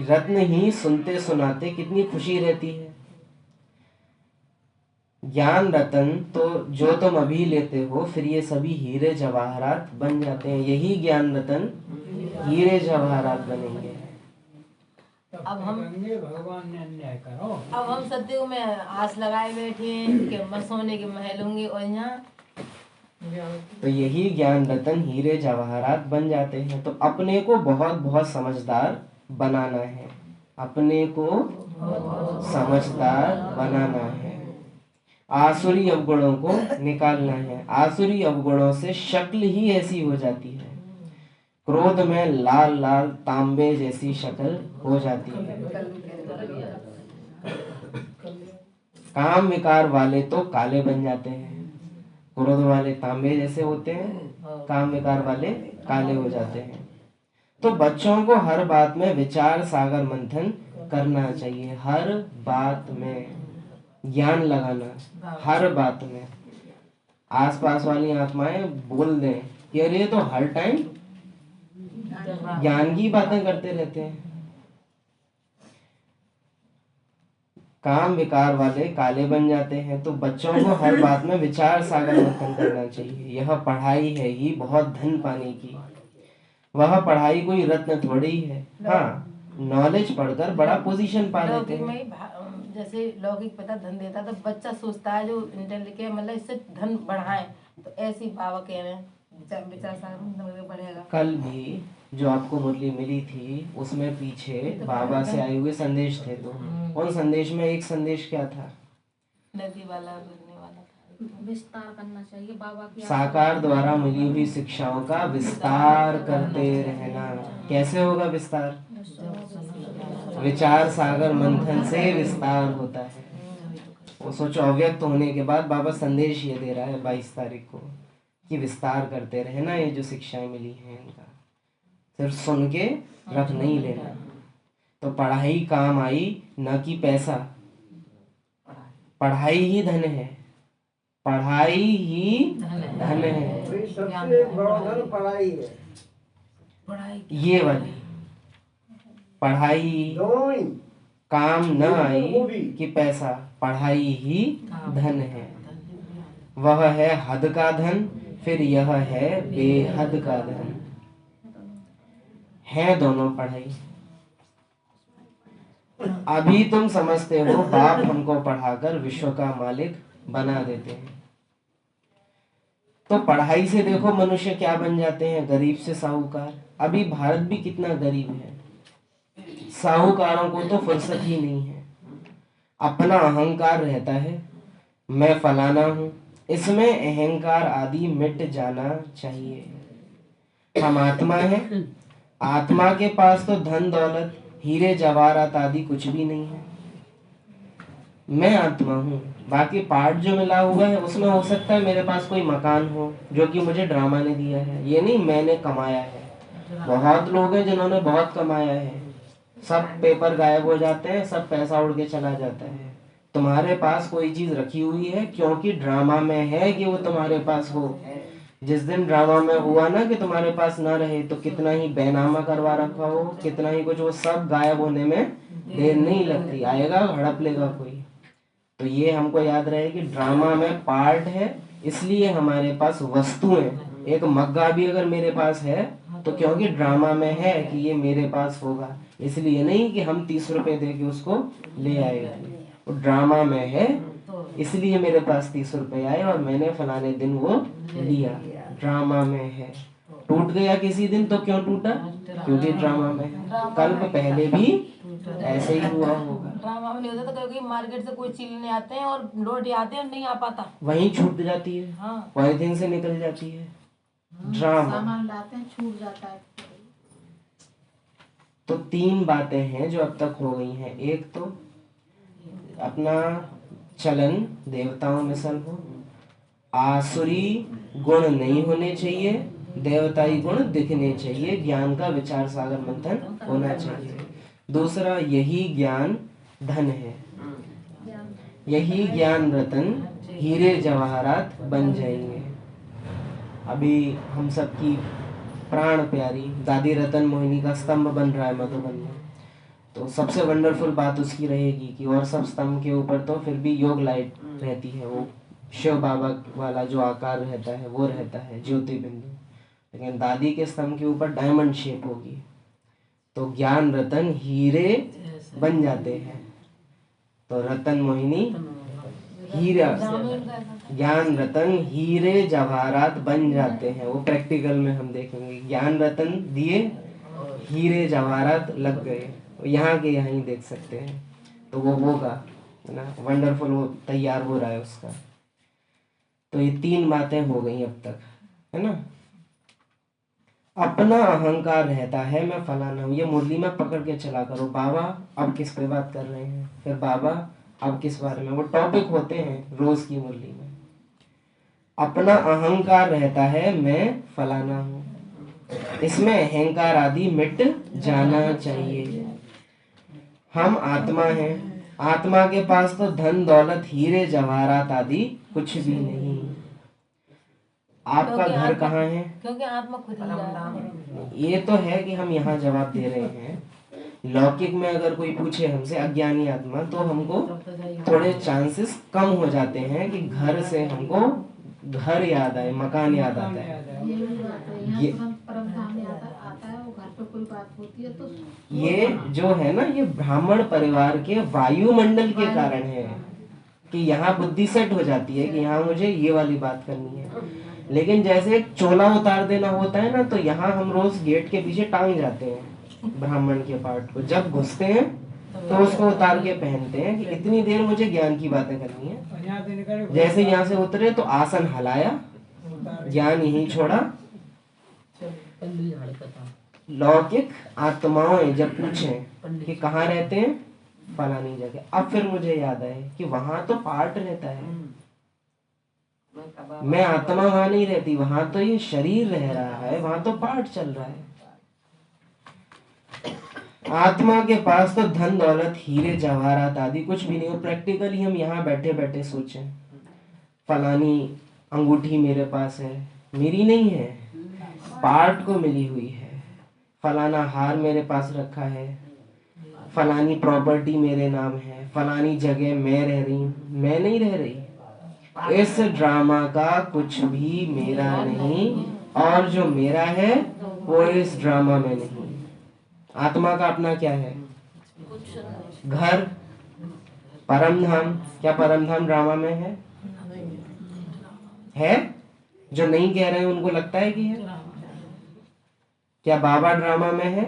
रत्न ही सुनते सुनाते कितनी खुशी रहती है। ज्ञान रतन तो जो तुम अभी लेते हो, फिर ये सभी हीरे जवाहरात बन जाते हैं। यही ज्ञान रतन हीरे जवाहरात बनेंगे। अब हम भगवान ने अन्याय करो। अब हम सत्युग में आस लगाए बैठे हैं कि मैं सोने के महल होंगे, और यहाँ तो यही ज्ञान रतन हीरे जवाहरात बन जाते हैं। तो अपने को बहुत बहुत समझदार बनाना है, अपने को समझदार बनाना है। आसुरी अवगुणों को निकालना है। आसुरी अवगुणों से शक्ल ही ऐसी हो जाती है, क्रोध में लाल लाल तांबे जैसी शक्ल हो जाती है। काम विकार वाले तो काले बन जाते हैं, क्रोध वाले तांबे जैसे होते हैं, काम विकार वाले काले हो जाते हैं। तो बच्चों को हर बात में विचार सागर मंथन करना चाहिए, हर बात में ज्ञान लगाना, हर बात में। आसपास वाली आत्माएं बोल दें कि अरे ये तो हर टाइम ज्ञान की बातें करते रहते हैं। काम विकार वाले काले बन जाते हैं। तो बच्चों को हर बात में विचार सागर मंथन करना चाहिए। यह पढ़ाई है ही बहुत धन पाने की, वह पढ़ाई कोई रत्न थोड़ी है। हाँ, नॉलेज पढ़कर बड़ा पोजीशन पा लेते लौकिक हैं। में ही जैसे लौकिक पिता धन देता तो बच्चा सोचता है जो इंटर लिखे मतलब इससे धन बढ़ाए, तो ऐसे ही बाबा कह रहे हैं विचार सागर बढ़ेगा। कल भी जो आपको मुरली मिली थी उसमें पीछे बाबा से आए हुए संदेश थे। तो उन संदेश में एक संदेश क्या था? नदी वाला गिरने वाला था। विस्तार करना चाहिए बाबा की। साकार द्वारा मिली हुई शिक्षाओं का विस्तार करते रहना। कैसे होगा विस्तार? विचार सागर मंथन से विस्तार होता है। वो सोचो, अव्यक्त होने के बाद बाबा संदेश ये दे रहा है 22 तारीख को कि विस्तार करते रहना। ये जो शिक्षाएं मिली हैं इनका सिर्फ सुन के रख नहीं लेना। तो पढ़ाई काम आई, न कि पैसा। पढ़ाई ही धन है, पढ़ाई ही धन है। भाई सबसे बड़ा धन पढ़ाई है। पढ़ाई ये वाली पढ़ाई दोनों ही काम न आई कि पैसा, पढ़ाई ही धन है। वह है हद का धन, फिर यह है बेहद का धन। है दोनों पढ़ाई। अभी तुम समझते हो बाप हमको पढ़ाकर विश्व का मालिक बना देते हैं। तो पढ़ाई से देखो मनुष्य क्या बन जाते हैं, गरीब से साहूकार। अभी भारत भी कितना गरीब है। साहूकारों को तो फुर्सत ही नहीं है। अपना अहंकार रहता है, मैं फलाना हूँ। इसमें अहंकार आदि मिट जाना चाहिए। हम आत्मा है, आत्मा के पास तो धन दौलत हीरे जवाहरात आदि कुछ भी नहीं है। मैं आत्मा हूँ, बाकी पार्ट जो मिला हुआ है उसमें हो सकता है मेरे पास कोई मकान हो जो कि मुझे ड्रामा ने दिया है। ये नहीं मैंने कमाया है। बहुत लोग हैं जिन्होंने बहुत कमाया है, सब पेपर गायब हो जाते हैं, सब पैसा उड़ के चला जाता है। तुम्हारे पास कोई चीज रखी हुई है क्योंकि ड्रामा में है कि वो तुम्हारे पास हो। जिस दिन ड्रामा में हुआ ना कि तुम्हारे पास ना रहे, तो कितना ही बेनामा करवा रखा हो, कितना ही कुछ, वो सब गायब होने में देर नहीं लगती। आएगा, हड़प लेगा कोई। तो ये हमको याद रहे कि ड्रामा में पार्ट है, इसलिए हमारे पास वस्तुएं। एक मग्गा भी अगर मेरे पास है तो क्योंकि ड्रामा में है कि ये मेरे पास होगा, इसलिए नहीं कि हम 30 रुपए दे के उसको ले आए। वो ड्रामा में है इसलिए मेरे पास 30 रुपए आए और मैंने फलाने दिन वो लिया। ड्रामा में है। टूट गया किसी दिन तो क्यों टूटा? क्योंकि ड्रामा में है। कल्प पहले भी ऐसे ही हुआ होगा। ड्रामा में नहीं होता तो क्योंकि मार्केट से कोई चीज लेने आते हैं और लौट आते हैं और नहीं आ पाता, वहीं छूट जाती है। हाँ पॉलिथीन से निकल जाती है। ड्रामा। सामान लाते हैं छूट जाता है। तो 3 बातें हैं जो अब तक हो गई हैं। एक तो अपना चलन देवताओं में सल हो, आसुरी गुण नहीं होने चाहिए, देवताई गुण दिखने चाहिए, ज्ञान का विचार सागर मंथन होना चाहिए। दूसरा, यही ज्ञान धन है, यही ज्ञान रतन हीरे जवाहरात बन जाएंगे। अभी हम सबकी प्राण प्यारी दादी रतन मोहिनी का स्तंभ बन रहा है मधुबन में। तो सबसे वंडरफुल बात उसकी रहेगी कि और सब स्तंभ के ऊपर तो फिर भी योग लाइट रहती है, वो शिव बाबा वाला जो आकार रहता है वो रहता है, ज्योति बिंदु। लेकिन दादी के स्तंभ के ऊपर डायमंड शेप होगी। तो ज्ञान रतन हीरे बन जाते हैं। तो रतन मोहिनी हीरा, ज्ञान रतन हीरे जवाहरात बन जाते हैं। वो प्रैक्टिकल में हम देखेंगे। ज्ञान रतन दिए, हीरे जवाहरात लग गए। यहाँ के यहाँ ही देख सकते हैं। तो वो होगा, है ना, वंडरफुल, वो तैयार हो रहा है उसका। तो ये 3 बातें हो गई अब तक, है ना। अपना अहंकार रहता है, मैं फलाना हूँ। ये मुरली में पकड़ के चला करो। बाबा अब किस पे बात कर रहे हैं, फिर बाबा अब किस बारे में, वो टॉपिक होते हैं रोज की मुरली में। अपना अहंकार रहता है, मैं फलाना हूँ। इसमें अहंकार आदि मिट जाना चाहिए। हम आत्मा हैं, आत्मा के पास तो धन दौलत हीरे जवाहरात आदि कुछ भी नहीं। आपका घर कहाँ है? क्योंकि आत्मा खुद ही जाता है। ये तो है कि हम यहाँ जवाब दे रहे हैं, लौकिक में अगर कोई पूछे हमसे अज्ञानी आत्मा, तो हमको थोड़े चांसेस कम हो जाते हैं कि घर से हमको घर याद आए, मकान याद आता है। ये भी बात है, यहाँ ये- तुरंत परम धाम याद आता है, वो घर पे कोई बात होती है तो ये जो है ना, ये ब्राह्मण परिवार के वायुमंडल के कारण है कि यहाँ बुद्धि सेट हो जाती है कि यहाँ मुझे ये वाली बात करनी है। लेकिन जैसे एक चोला उतार देना होता है ना, तो यहाँ हम रोज गेट के पीछे टांग जाते हैं ब्राह्मण के पार्ट को। जब घुसते हैं तो उसको उतार के पहनते हैं कि इतनी देर मुझे ज्ञान की बातें करनी है। जैसे यहाँ से उतरे तो आसन हलाया, ज्ञान यहीं छोड़ा। लौकिक आत्माओं जब पूछें कि कहाँ रहते हैं, फलानी जगह, अब फिर मुझे याद आए कि वहां तो पार्ट रहता है, मैं आत्मा वहां नहीं रहती, वहां तो ये शरीर रह रहा है, वहां तो पार्ट चल रहा है। आत्मा के पास तो धन दौलत हीरे जवाहरात आदि कुछ भी नहीं हो। प्रैक्टिकली हम यहाँ बैठे बैठे सोचें, फलानी अंगूठी मेरे पास है, मेरी नहीं है, पार्ट को मिली हुई है। फलाना हार मेरे पास रखा है, फलानी प्रॉपर्टी मेरे नाम है, फलानी जगह मैं रह रही हूँ, मैं नहीं रह रही। इस ड्रामा का कुछ भी मेरा नहीं, और जो मेरा है वो इस ड्रामा में नहीं। आत्मा का अपना क्या है? घर, परम धाम। क्या परम धाम ड्रामा में है? है? जो नहीं कह रहे हैं उनको लगता है कि है। क्या बाबा ड्रामा में है?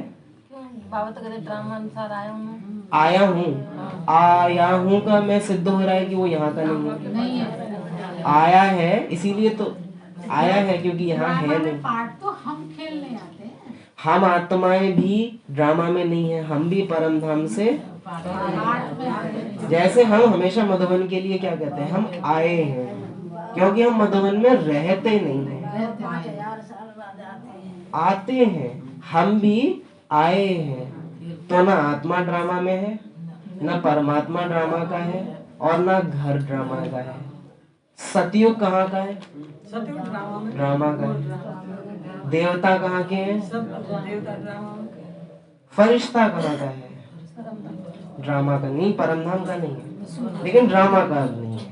बाबा तो कहते ड्रामा अनुसार आया हूँ मैं। आया हूँ का मैं सिद्ध हो रहा है कि वो यहाँ का नहीं है। नहीं है। आया है इसीलिए तो आया है, क्योंकि यहाँ है नहीं। पार्ट तो हम खेलने आते हैं, हम आत्माएं भी ड्रामा में नहीं है, हम भी परम धाम से। पार्ट में आते हैं। जैसे हम हमेशा मधुबन के लिए क्या कहते हैं, हम आए हैं, क्योंकि हम मधुबन में रहते नहीं हैं, आते हैं। हम भी आए हैं। तो ना आत्मा ड्रामा में है, ना परमात्मा ड्रामा का है, और ना घर ड्रामा का है। सतयुग कहाँ का है? ड्रामा का है। देवता कहाँ के हैं? फरिश्ता कहाँ का है? ड्रामा का नहीं, परमधाम का नहीं है, लेकिन ड्रामा का नहीं है।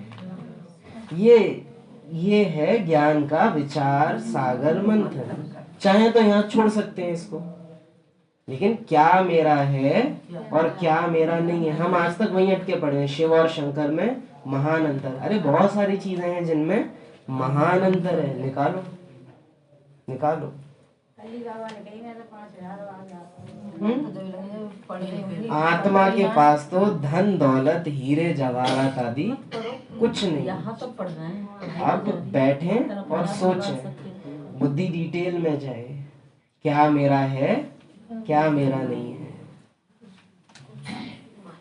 ये है ज्ञान का विचार सागर मंथन। चाहे तो यहाँ छोड़ सकते हैं इसको, लेकिन क्या मेरा है और क्या मेरा नहीं है, हम आज तक वहीं अटके पड़े हैं। शिव और शंकर में महान अंतर। अरे बहुत सारी चीजें हैं जिनमें महान अंतर है, निकालो निकालो। आत्मा के पास तो धन दौलत हीरे जवाहरात आदि कुछ नहीं। यहाँ तो पढ़ रहे हैं। अब बैठें और सोचें, बुद्धि डिटेल में जाए, क्या मेरा है क्या मेरा नहीं है।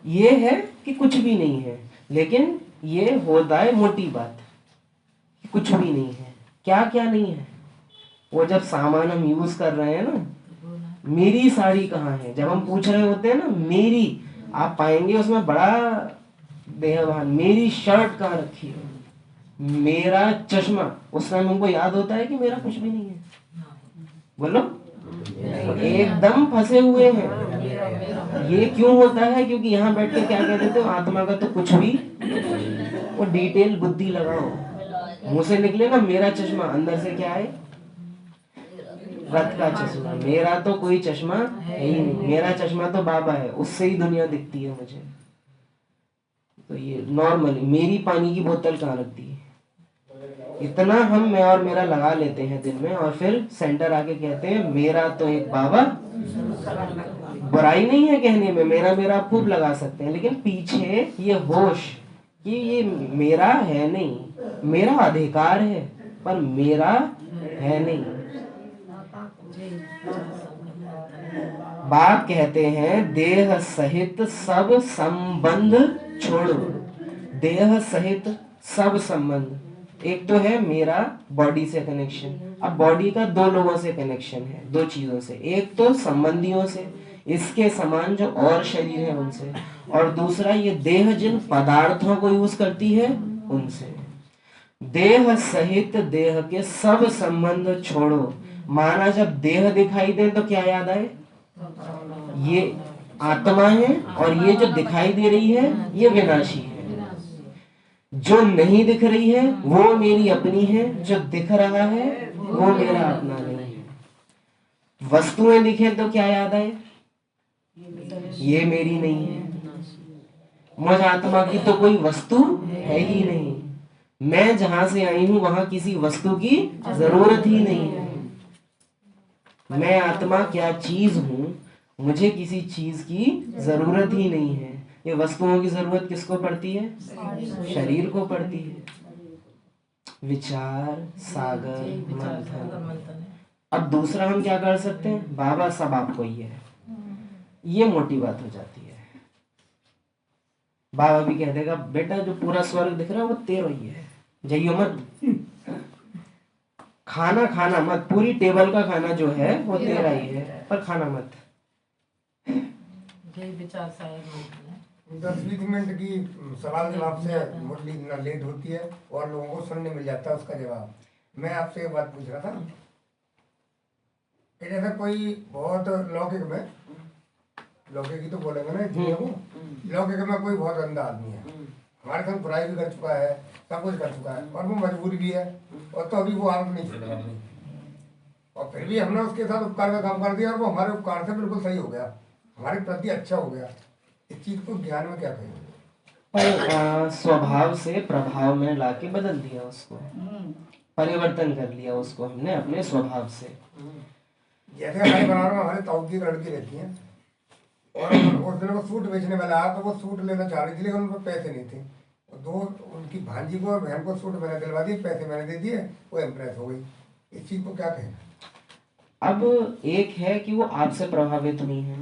ये है कि कुछ भी नहीं है, लेकिन ये होता है मोटी बात, कुछ भी नहीं है। क्या क्या नहीं है? वो जब सामान हम यूज कर रहे हैं ना, मेरी साड़ी कहाँ है, जब हम पूछ रहे होते हैं ना मेरी, आप पाएंगे उसमें बड़ा देहभान, मेरी शर्ट कहाँ रखी है, मेरा चश्मा, उस टाइम हमको याद होता है कि मेरा कुछ भी नहीं है। बोलो, एकदम फंसे हुए हैं। ये क्यों होता है? क्योंकि यहाँ बैठ के क्या कह देते हो, आत्मा का तो कुछ भी। वो डिटेल बुद्धि लगाओ, मुंह से निकले ना मेरा चश्मा, अंदर से क्या है? रथ का चश्मा। मेरा तो कोई चश्मा है ही नहीं, मेरा चश्मा तो बाबा है, उससे ही दुनिया दिखती है मुझे। तो ये नॉर्मली मेरी पानी की बोतल कहाँ रखती है, इतना हम मैं और मेरा लगा लेते हैं दिन में, और फिर सेंटर आके कहते हैं मेरा तो एक बाबा। बुराई नहीं है कहने में, मेरा मेरा खूब लगा सकते हैं, लेकिन पीछे ये होश कि ये मेरा है नहीं, मेरा अधिकार है पर मेरा है नहीं। बाप कहते हैं देह सहित सब संबंध छोड़ो। देह सहित सब संबंध, एक तो है मेरा बॉडी से कनेक्शन। अब बॉडी का दो लोगों से कनेक्शन है, दो चीजों से, एक तो संबंधियों से, इसके समान जो और शरीर है उनसे, और दूसरा ये देह जिन पदार्थों को यूज करती है उनसे। देह सहित देह के सब संबंध छोड़ो। माना जब देह दिखाई दे तो क्या याद आए? ये आत्मा है और ये जो दिखाई दे रही है ये विनाशी है। जो नहीं दिख रही है वो मेरी अपनी है, जो दिख रहा है वो मेरा अपना नहीं है। वस्तुएं दिखे तो क्या याद आए? ये मेरी नहीं है। मुझ आत्मा की तो कोई वस्तु है ही नहीं। मैं जहां से आई हूं वहां किसी वस्तु की जरूरत ही नहीं है। मैं आत्मा क्या चीज हूं, मुझे किसी चीज की जरूरत ही नहीं है। ये वस्तुओं की जरूरत किसको पड़ती है? शरीर को पड़ती है। विचार सागर मंथन। अब दूसरा हम क्या कर सकते हैं? बाबा सब आपको ही है, ये मोटी बात हो जाती है। बाबा भी कह देगा बेटा जो पूरा स्वर्ग दिख रहा है वो तेरा ही है, जाइयो मत। खाना खाना मत, पूरी टेबल का खाना जो है वो तेरा ही है, पर खाना मत। यही विचार शायद 10-20 मिनट की सवाल जवाब से मुरली इतना लेट होती है और लोगों को सुनने मिल जाता है उसका जवाब। मैं आपसे एक बात पूछ रहा था कि जैसे कोई बहुत लौकिक में, लौकिक ही तो बोलेंगे ना दुनिया को, लौकिक में कोई बहुत गंदा आदमी है, हमारे संग बुराई भी कर चुका है, सब कुछ कर चुका है और वो मजबूरी भी है और तो अभी वो आदत नहीं छोड़ रहा अपनी, और फिर भी हमने उसके साथ उपकार का काम कर दिया और वो हमारे उपकार से बिल्कुल सही हो गया, हमारे प्रति अच्छा हो गया। इस चीज को ज्ञान में क्या कहेंगे? पर स्वभाव से प्रभाव में लाके बदल दिया उसको, परिवर्तन कर लिया उसको हमने अपने स्वभाव से। जैसे हमारे बनारस में हमारे ताऊ की एक लड़की रहती है और उस दिन वो सूट बेचने वाला आया तो वो सूट लेना चाह रही थी लेकिन उन पर पैसे नहीं थे। दो उनकी भांजी को और बहन को सूट मैंने दिलवा दिए, पैसे मैंने दे दिए, वो इम्प्रेस हो गई। इस चीज को क्या कहें? अब एक है कि वो आपसे प्रभावित हुई है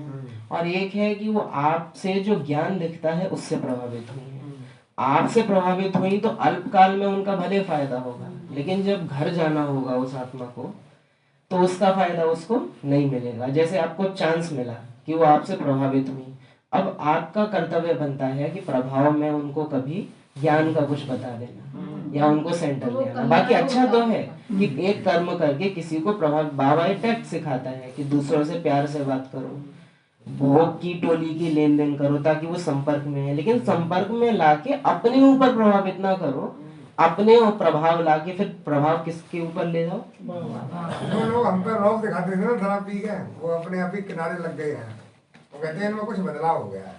और एक है कि वो आपसे जो ज्ञान दिखता है उससे प्रभावित हुई है। आपसे प्रभावित हुई तो अल्पकाल में उनका भले फायदा होगा, लेकिन जब घर जाना होगा उस आत्मा को तो उसका फायदा उसको नहीं मिलेगा। जैसे आपको चांस मिला कि वो आपसे प्रभावित हुई, अब आपका कर्तव्य बनता है कि प्रभाव में उनको कभी ज्ञान का कुछ बता देना या उनको सेंटर देना। बाकी अच्छा तो है कि एक कर्म करके किसी को प्रभाव, बाबा ये टैक्ट सिखाता है कि दूसरों से प्यार से बात करो, भोग की टोली की लेन देन करो ताकि वो संपर्क में है, लेकिन संपर्क में लाके अपने ऊपर प्रभावित ना करो। अपने प्रभाव लाके फिर प्रभाव किसके ऊपर ले जाओ? जो लोग हम पे रौब दिखाते थे ना शराब पी के, वो अपने आप ही किनारे लग गए हैं, वो कहते हैं इनमें कुछ बदलाव हो गया है।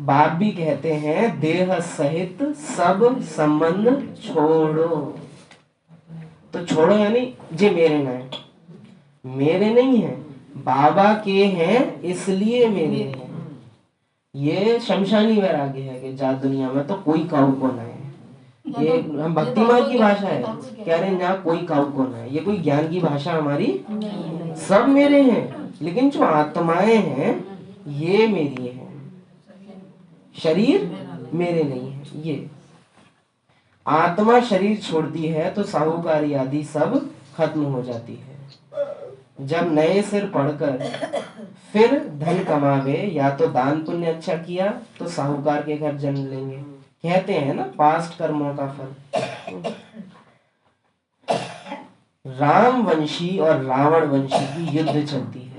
बाप भी कहते हैं देह सहित सब संबंध छोड़ो। तो छोड़ो यानी जे मेरे ना है, मेरे नहीं है, बाबा के हैं इसलिए मेरे हैं। ये शमशानी वैराग्य है कि जा दुनिया में तो कोई काऊ को ना है। ये हम भक्ति मार्ग की भाषा है, कह रहे हैं यहाँ कोई काऊ को ना है। ये कोई ज्ञान की भाषा हमारी, सब मेरे हैं, लेकिन जो आत्माएं हैं ये मेरी हैं, शरीर मेरे नहीं है। ये आत्मा शरीर छोड़ती है तो साहूकारी आदि सब खत्म हो जाती है। जब नए सिर पढ़कर फिर धन कमावे, या तो दान पुण्य अच्छा किया तो साहूकार के घर जन्म लेंगे। कहते हैं ना पास्ट कर्मों का फल। राम वंशी और रावण वंशी की युद्ध चलती है।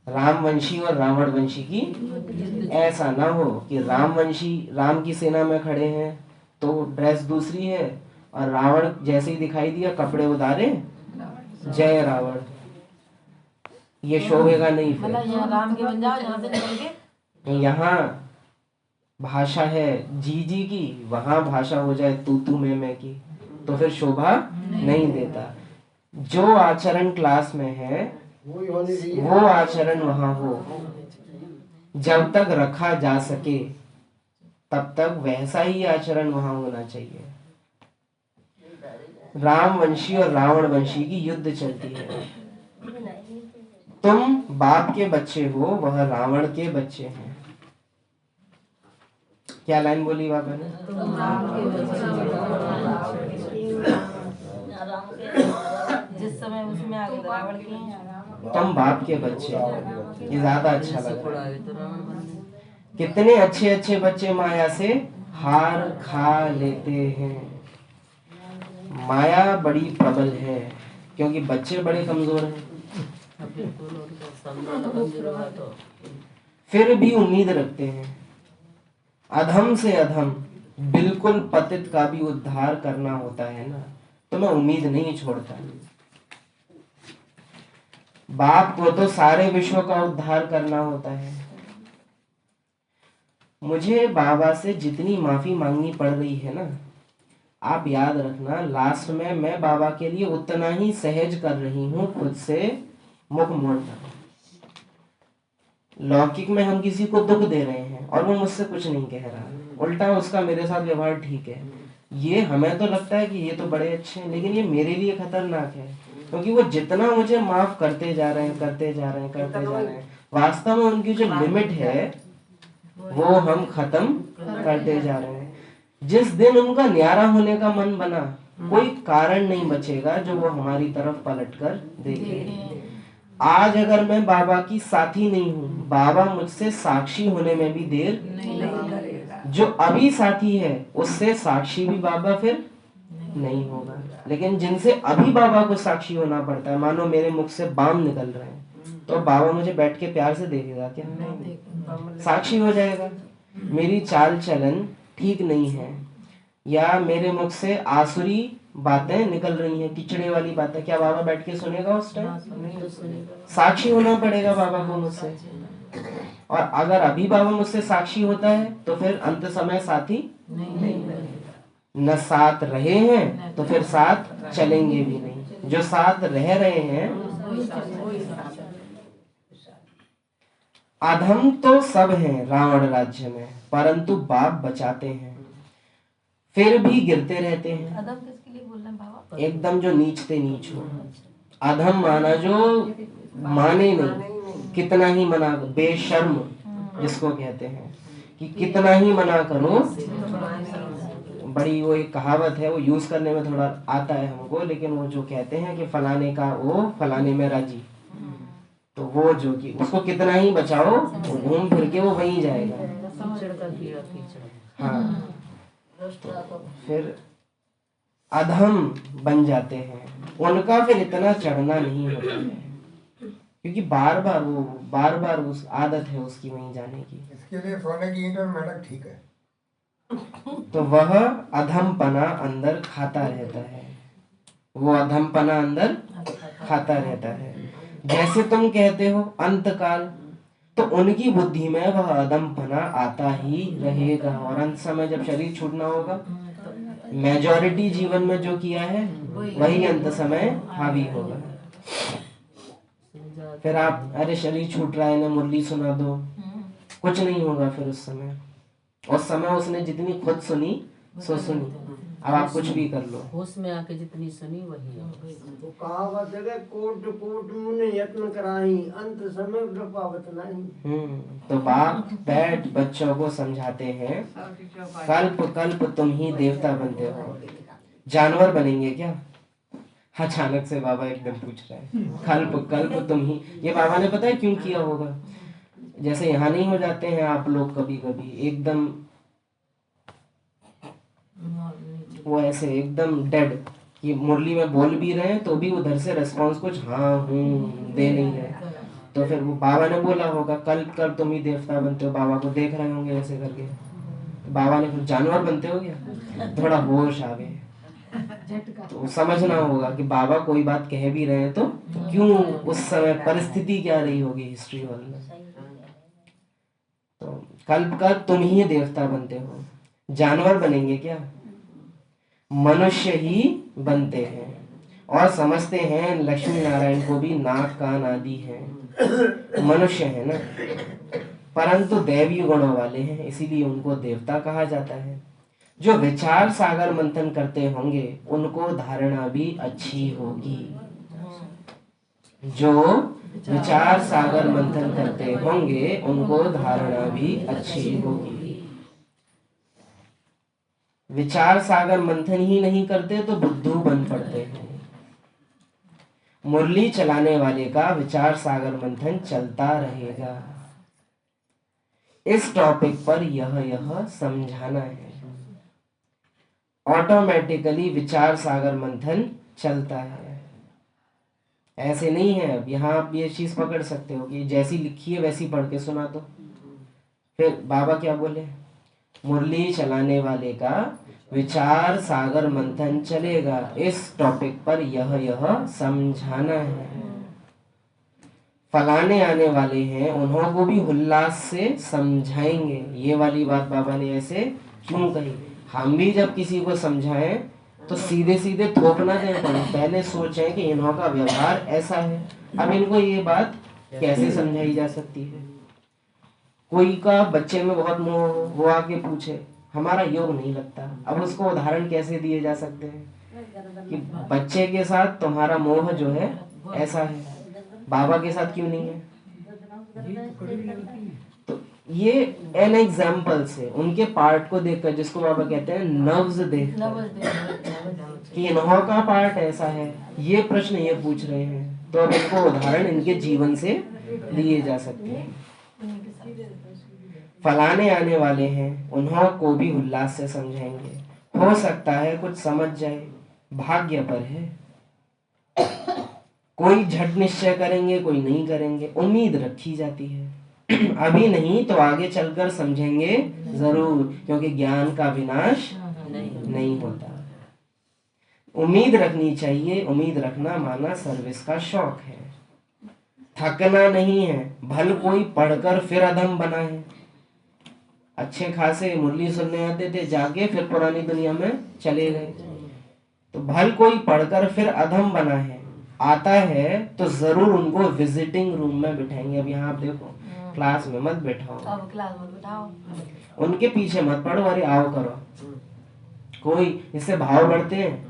राम वंशी और रावण वंशी की, ऐसा ना हो कि राम वंशी राम की सेना में खड़े हैं तो ड्रेस दूसरी है और रावण जैसे ही दिखाई दिया कपड़े उतारे जय रावण, ये शोभेगा नहीं। फिर यहाँ राम के बन जाओ, यहाँ से निकल के यहाँ भाषा है जी जी की, वहां भाषा हो जाए तू मैं की, तो फिर शोभा नहीं देता। जो आचरण क्लास में है वो आचरण वहां हो, जब तक रखा जा सके तब तक वैसा ही आचरण वहां होना चाहिए। राम वंशी और रावण वंशी की युद्ध चलती है। तुम बाप के बच्चे हो, वह रावण के बच्चे हैं। क्या लाइन बोली बाबा ने? जिस समय उसमें आगे रावण के हैं, तुम बाप के बच्चे हो, ये ज्यादा अच्छा लग रहा है। कितने अच्छे अच्छे बच्चे माया से हार खा लेते हैं। माया बड़ी प्रबल है क्योंकि बच्चे बड़े कमजोर हैं। बिल्कुल उनका सामना मंदिर हुआ तो फिर भी उम्मीद रखते हैं। अधम से अधम बिल्कुल पतित का भी उद्धार करना होता है ना, तो मैं उम्मीद नहीं छोड़ता। बाप को तो सारे विश्व का उद्धार करना होता है। मुझे बाबा से जितनी माफी मांगनी पड़ रही है ना, आप याद रखना लास्ट में मैं बाबा के लिए उतना ही सहज कर रही हूँ खुद से मुख मोड़ना। लौकिक में हम किसी को दुख दे रहे हैं और वो मुझसे कुछ नहीं कह रहा, उल्टा उसका मेरे साथ व्यवहार ठीक है, ये हमें तो लगता है कि ये तो बड़े अच्छे हैं, लेकिन ये मेरे लिए खतरनाक है, क्योंकि वो जितना मुझे माफ करते जा रहे हैं करते जा रहे हैं करते जा रहे हैं, वास्तव में उनकी जो लिमिट है वो हम खत्म करते जा रहे हैं। जिस दिन उनका न्यारा होने का मन बना, कोई कारण नहीं बचेगा जो वो हमारी तरफ पलट कर देखे। आज अगर मैं बाबा की साथी नहीं हूँ, बाबा मुझसे साक्षी होने में भी देर नहीं लगेगा। जो अभी साथी है उससे साक्षी भी बाबा फिर नहीं होगा। लेकिन जिनसे अभी बाबा को साक्षी होना पड़ता है, मानो मेरे मुख से बाम निकल रहे हैं, तो बाबा मुझे बैठ के प्यार से देखेगा क्या? नहीं, साक्षी हो जाएगा। मेरी चाल चलन ठीक नहीं है, या मेरे मुख से आसुरी बातें निकल रही हैं, किचड़े वाली बातें, क्या बाबा बैठ के सुनेगा उस टाइम? साक्षी होना पड़ेगा बाबा को मुझसे। और अगर अभी बाबा मुझसे साक्षी होता है तो फिर अंत समय साथी न साथ रहे हैं तो फिर साथ चलेंगे भी नहीं। जो साथ रह रहे हैं, अधम तो सब हैं रावण राज्य में, परंतु बाप बचाते हैं, फिर भी गिरते रहते हैं। अदम किसके लिए बोल रहे हैं बाबा? एकदम जो नीचते नीच हो। अधम माना जो माने नहीं, कितना ही मना, बेशर्म जिसको कहते हैं कि कितना ही मना करो। बड़ी वो एक कहावत है, वो यूज करने में थोड़ा आता है हमको, लेकिन वो जो कहते हैं कि फलाने का वो फलाने में राजी, तो वो जो कि उसको कितना ही बचाओ, घूम फिर के वो वहीं जाएगा। हाँ, तो फिर अधम बन जाते हैं, उनका फिर इतना चढ़ना नहीं होता है, क्योंकि बार बार उस आदत है उसकी वहीं जाने की। इसके लिए सोने की ईंट और मेढक ठीक है। तो वह अधमपना अंदर खाता रहता है, वो अधमपना अंदर खाता रहता है। जैसे तुम कहते हो अंतकाल, तो उनकी बुद्धि में वह अधमपना आता ही रहेगा, और अंत समय जब शरीर छूटना होगा, मेजॉरिटी जीवन में जो किया है वही अंत समय हावी होगा। फिर आप अरे शरीर छूट रहा है ना, मुरली सुना दो, कुछ नहीं होगा फिर उस समय। उस समय उसने जितनी खुद सुनी सो सुनी, अब आप कुछ भी कर लो। होश में आके जितनी सुनी वही है। तो कहावत है, कोट कोट मुने यत्न कराही, अंत समय पावत नहीं। तो बाप बैठ बच्चों को समझाते हैं, कल्प कल्प तुम ही देवता बनते हो, जानवर बनेंगे क्या? अचानक से बाबा एकदम पूछ रहे हैं, कल्प कल्प तुम ही। ये बाबा ने पता है क्यों किया होगा? जैसे यहाँ नहीं हो जाते हैं आप लोग कभी कभी एकदम वो ऐसे एकदम डेड, कि मुरली में बोल भी रहे हैं तो भी उधर से रिस्पॉन्स कुछ हाँ हूँ दे नहीं रहे। तो फिर वो बाबा ने बोला होगा कल्प कल्प तुम ही देवता बनते हो, बाबा को देख रहे होंगे ऐसे करके, बाबा ने फिर जानवर बनते हो गया, थोड़ा होश आ गए। तो समझना होगा कि बाबा कोई बात कह भी रहे हैं तो क्यों, उस समय परिस्थिति क्या रही होगी हिस्ट्री हॉल में। तो कल्प कल्प तुम ही देवता बनते हो, जानवर बनेंगे क्या? मनुष्य ही बनते हैं, और समझते हैं लक्ष्मी नारायण को भी नाक कान आदि हैं, मनुष्य है ना, परंतु दैवी गुणों वाले हैं, इसीलिए उनको देवता कहा जाता है। जो विचार सागर मंथन करते होंगे उनको धारणा भी अच्छी होगी, जो विचार सागर मंथन करते होंगे उनको धारणा भी अच्छी होगी। विचार सागर मंथन ही नहीं करते तो बुद्धू बन पड़ते हैं। मुरली चलाने वाले का विचार सागर मंथन चलता रहेगा। इस टॉपिक पर यह समझाना है, ऑटोमेटिकली विचार सागर मंथन चलता है। ऐसे नहीं है। अब यहाँ आप ये चीज पकड़ सकते हो कि जैसी लिखी है वैसी पढ़ के सुना दो। फिर बाबा क्या बोले, मुरली चलाने वाले का विचार सागर मंथन चलेगा, इस टॉपिक पर यह समझाना है। फलाने आने वाले हैं, उन्हों को भी उल्लास से समझाएंगे। ये वाली बात बाबा ने ऐसे क्यों कही। हम भी जब किसी को समझाएं तो सीधे सीधे थोपना दें पड़े, पहले सोचें कि इन्हों का व्यवहार ऐसा है, अब इनको ये बात कैसे समझाई जा सकती है। कोई का बच्चे में बहुत मोह हो, वो आके पूछे हमारा योग नहीं लगता, अब उसको उदाहरण कैसे दिए जा सकते हैं कि बच्चे के साथ तुम्हारा मोह जो है ऐसा है, बाबा के साथ क्यों नहीं है। तो ये एन एग्जाम्पल से उनके पार्ट को देखकर, जिसको बाबा कहते हैं नव्स देखकर कि इन्हों का पार्ट ऐसा है, ये प्रश्न ये पूछ रहे हैं, तो अब इनको उदाहरण इनके जीवन से लिए जा सकते हैं। फलाने आने वाले हैं, उन्हों को भी उल्लास से समझाएंगे, हो सकता है कुछ समझ जाए, भाग्य पर है। कोई झट निश्चय करेंगे, कोई नहीं करेंगे, उम्मीद रखी जाती है। अभी नहीं तो आगे चलकर समझेंगे जरूर, क्योंकि ज्ञान का विनाश नहीं होता। उम्मीद रखनी चाहिए, उम्मीद रखना माना सर्विस का शौक है। थकना नहीं है, भल कोई पढ़कर फिर अधम बना है। अच्छे खासे मुरली सुनने आते थे, जाके फिर पुरानी दुनिया में चले गए। तो भल कोई पढ़कर फिर अधम बना है, आता है तो जरूर उनको विजिटिंग रूम में बिठाएंगे। अब यहाँ आप देखो, क्लास में मत बैठाओ, अब क्लास में बिठाओ, उनके पीछे मत पढ़ो, अरे आओ करो। कोई इससे भाव बढ़ते हैं।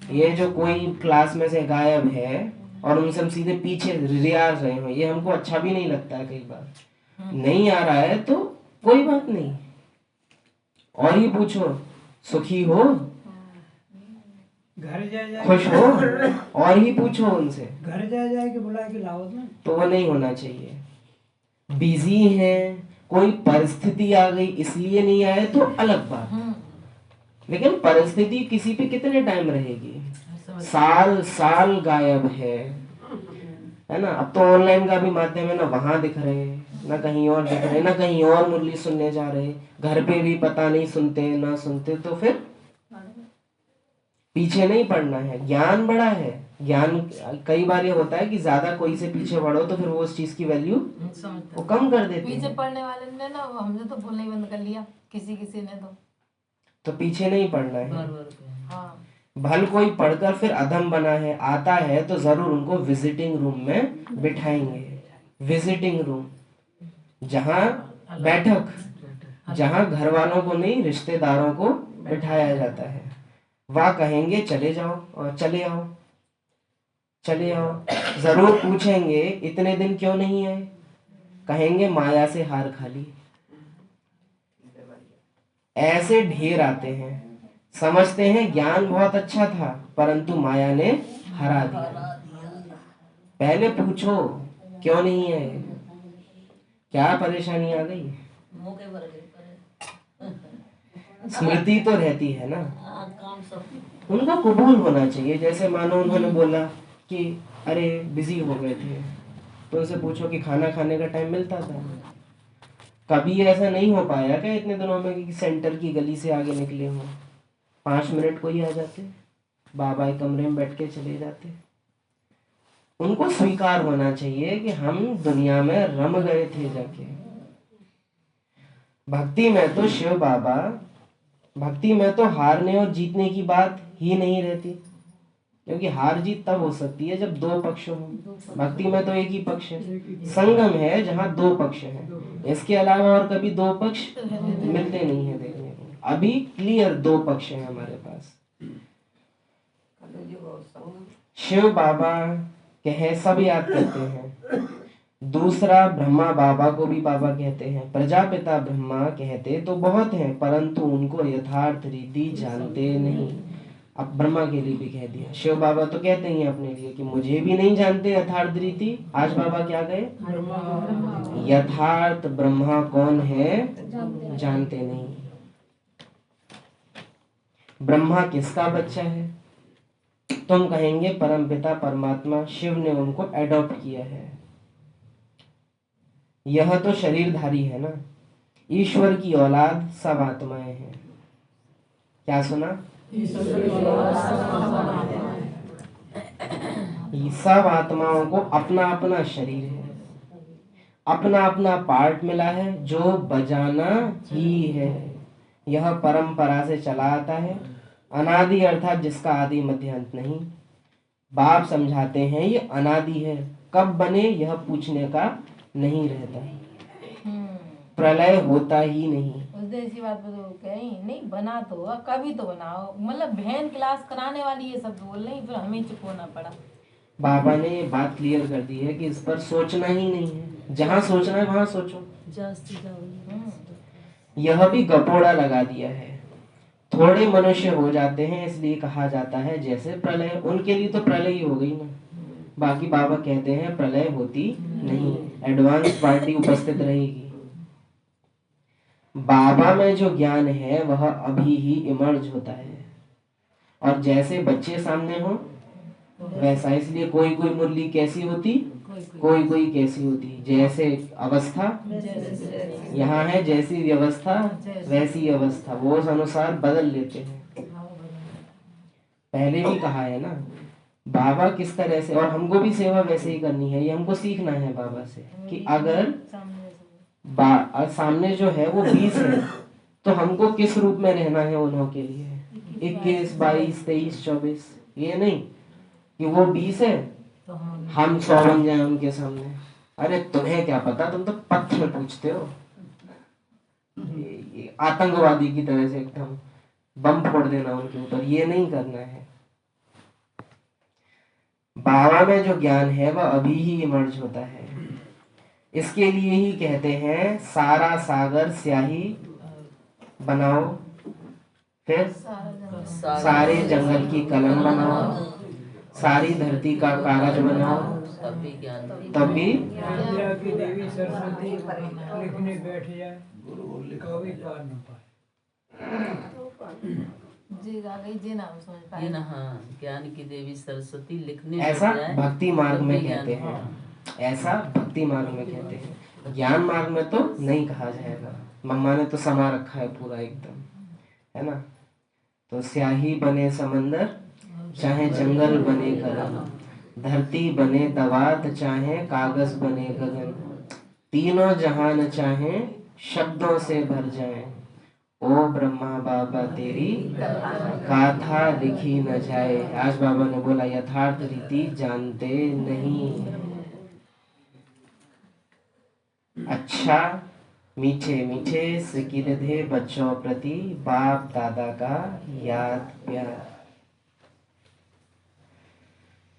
ये जो कोई क्लास में से गायब है और उनसे हम सीधे पीछे रियाज रहे हो, ये हमको अच्छा भी नहीं लगता है। कई बार नहीं आ रहा है तो कोई बात नहीं, और ही पूछो सुखी हो, घर जा खुश हो, और ही पूछो उनसे। घर जा के बुला के लाओ ना, तो वो नहीं होना चाहिए। बिजी हैं, कोई परिस्थिति आ गई इसलिए नहीं आए तो अलग बात, लेकिन परिस्थिति किसी पे कितने टाइम रहेगी। साल साल गायब है ना। अब तो ऑनलाइन का भी माध्यम है ना, वहां दिख रहे, ना कहीं और दिख रहे, ना कहीं और मुरली सुनने जा रहे, घर पे भी पता नहीं सुनते ना सुनते। तो फिर पीछे नहीं पड़ना है, ज्ञान बड़ा है। ज्ञान कई बार ये होता है कि ज्यादा कोई से पीछे बढ़ो तो फिर वो उस चीज की वैल्यू वो कम कर देते पीछे हैं। पढ़ने वाले ने ना हमने तो बोलना ही बंद कर लिया, किसी किसी ने तो पीछे नहीं पड़ना है। हाँ भल कोई पढ़कर फिर अधम बना है, आता है तो जरूर उनको विजिटिंग रूम में बिठाएंगे। विजिटिंग रूम, जहाँ बैठक, जहाँ घर वालों को नहीं रिश्तेदारों को बिठाया जाता है। वह कहेंगे चले जाओ और चले आओ, चले आओ। जरूर पूछेंगे इतने दिन क्यों नहीं आए, कहेंगे माया से हार खाली। ऐसे ढेर आते हैं, समझते हैं ज्ञान बहुत अच्छा था परंतु माया ने हरा दिया। पहले पूछो क्यों नहीं है, क्या परेशानी आ गई। स्मृति तो रहती है ना, उनका कबूल होना चाहिए। जैसे मानो उन्होंने बोला कि अरे बिजी हो गए थे, तो उनसे पूछो कि खाना खाने का टाइम मिलता था। कभी ऐसा नहीं हो पाया क्या इतने दिनों में कि सेंटर की गली से आगे निकले हो, 5 मिनट को ही आ जाते, बाबा के कमरे में बैठ के चले जाते। उनको स्वीकार होना चाहिए कि हम दुनिया में रम गए थे जाके। भक्ति में तो शिव बाबा, भक्ति में तो हारने और जीतने की बात ही नहीं रहती, क्योंकि हार जीत तब हो सकती है जब 2 पक्ष हो। भक्ति में तो एक ही पक्ष है, संगम है जहाँ 2 पक्ष हैं। इसके अलावा और कभी 2 पक्ष मिलते नहीं है देखने को। अभी क्लियर 2 पक्ष हैं हमारे पास। शिव बाबा कहे सब याद करते हैं, दूसरा ब्रह्मा बाबा को भी बाबा कहते हैं। प्रजापिता ब्रह्मा कहते तो बहुत हैं परंतु उनको यथार्थ रीति जानते नहीं। अब ब्रह्मा के लिए भी कह दिया, शिव बाबा तो कहते ही अपने लिए कि मुझे भी नहीं जानते यथार्थ रीति। आज बाबा क्या कहे, यथार्थ ब्रह्मा कौन है जानते नहीं। ब्रह्मा किसका बच्चा है, तुम कहेंगे परमपिता परमात्मा शिव ने उनको एडॉप्ट किया है। यह तो शरीरधारी है ना, ईश्वर की औलाद सब आत्माएं हैं। क्या सुना? सब आत्माओं को अपना अपना शरीर है, अपना अपना पार्ट मिला है जो बजाना ही है। यह परंपरा से चला आता है, अनादि अर्थात जिसका आदि मध्य अंत नहीं। बाप समझाते हैं ये अनादि है, कब बने यह पूछने का नहीं रहता, प्रलय होता ही नहीं। उस दिन ऐसी बात तो कही नहीं, बना तो होगा, कभी तो बनाओ, मतलब बहन क्लास कराने वाली ये सब बोल रही, फिर हमें चुप होना पड़ा। बाबा ने ये बात क्लियर कर दी है कि इस पर सोचना ही नहीं है, जहाँ सोचना है वहां सोचो। यह भी गपोड़ा लगा दिया है। थोड़े मनुष्य हो जाते हैं इसलिए कहा जाता है जैसे प्रलय, उनके लिए तो प्रलय ही हो गई ना। बाकी बाबा कहते हैं प्रलय होती नहीं, एडवांस पार्टी उपस्थित रहेगी। बाबा में जो ज्ञान है वह अभी ही इमर्ज होता है, और जैसे बच्चे सामने हो वैसा। इसलिए कोई कोई मुरली कैसी होती, कोई कोई कैसी होती, जैसे अवस्था यहाँ है, जैसी व्यवस्था वैसी अवस्था, वो उस अनुसार बदल लेते हैं। पहले भी कहा है ना बाबा किस तरह से, और हमको भी सेवा वैसे ही करनी है। ये हमको सीखना है बाबा से कि अगर सामने जो है वो 20 है तो हमको किस रूप में रहना है उन्हों के लिए, 21, 22, 23, 24। ये नहीं कि वो 20 है हम 100 बन जाए उनके सामने। अरे तुम्हें क्या पता, तुम तो पत्थर पूछते हो। ये आतंकवादी की तरह से एकदम बम फोड़ देना उनके ऊपर, ये नहीं करना है। बाबा में जो ज्ञान है वह अभी ही इमर्ज होता है। इसके लिए ही कहते हैं सारा सागर स्याही बनाओ, फिर सारे जंगल की कलम बनाओ, सारी धरती का कागज बनाओ, तब भी की देवी सरस्वती लिखने बैठ जाए तो भी पार न पाए। जी आ गई जी, नाम समझ ये पाए ना, हाँ, ज्ञान की देवी सरस्वती लिखने ऐसा बैठ जाए, भक्ति मार्ग तब में भी कहते ज्ञान, हैं, ऐसा भक्ति मार्ग में कहते हैं। ज्ञान मार्ग में तो नहीं कहा जाएगा। मम्मा ने तो समा रखा है पूरा एकदम, है ना। तो स्याही बने समंदर चाहे जंगल बने कलम, धरती बने दवात चाहे कागज बने गगन, तीनों जहान चाहे शब्दों से भर जाए, ओ ब्रह्मा बाबा तेरी गाथा लिखी न जाए। आज बाबा ने बोला यथार्थ रीति जानते नहीं। अच्छा मीठे मीठे सिकिर थे बच्चों प्रति बाप दादा का याद प्यार।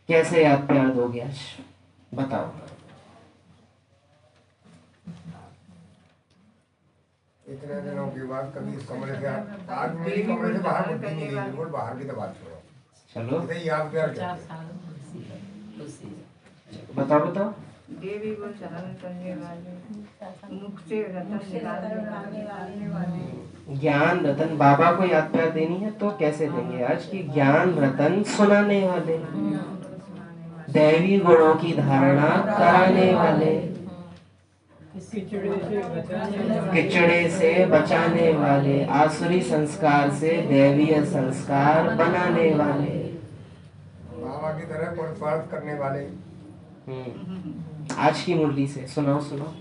कैसे याद प्यार दोगे आज बताओ। इतने दिनों के बाद कभी इस कमरे से आज मेरी कमरे से बाहर बुद्धि नहीं गई, बिल्कुल बाहर की तो बात छोड़ो। चलो इसे याद प्यार कहते 4 हैं। साल खुशी बताओ बताओ। देवी को चरण करने वाले, मुख से रतन निकालने वाले। ज्ञान रतन बाबा को याद प्यार देनी है तो कैसे देंगे आज की ज्ञान रतन सुनाने वाले, दैवी गुणों की धारणा कराने वाले, किचड़े से बचाने वाले, आसुरी संस्कार से दैवीय संस्कार बनाने वाले, बाबा की तरह पुरुषार्थ करने वाले। आज की मुरली से सुनाओ सुनाओ,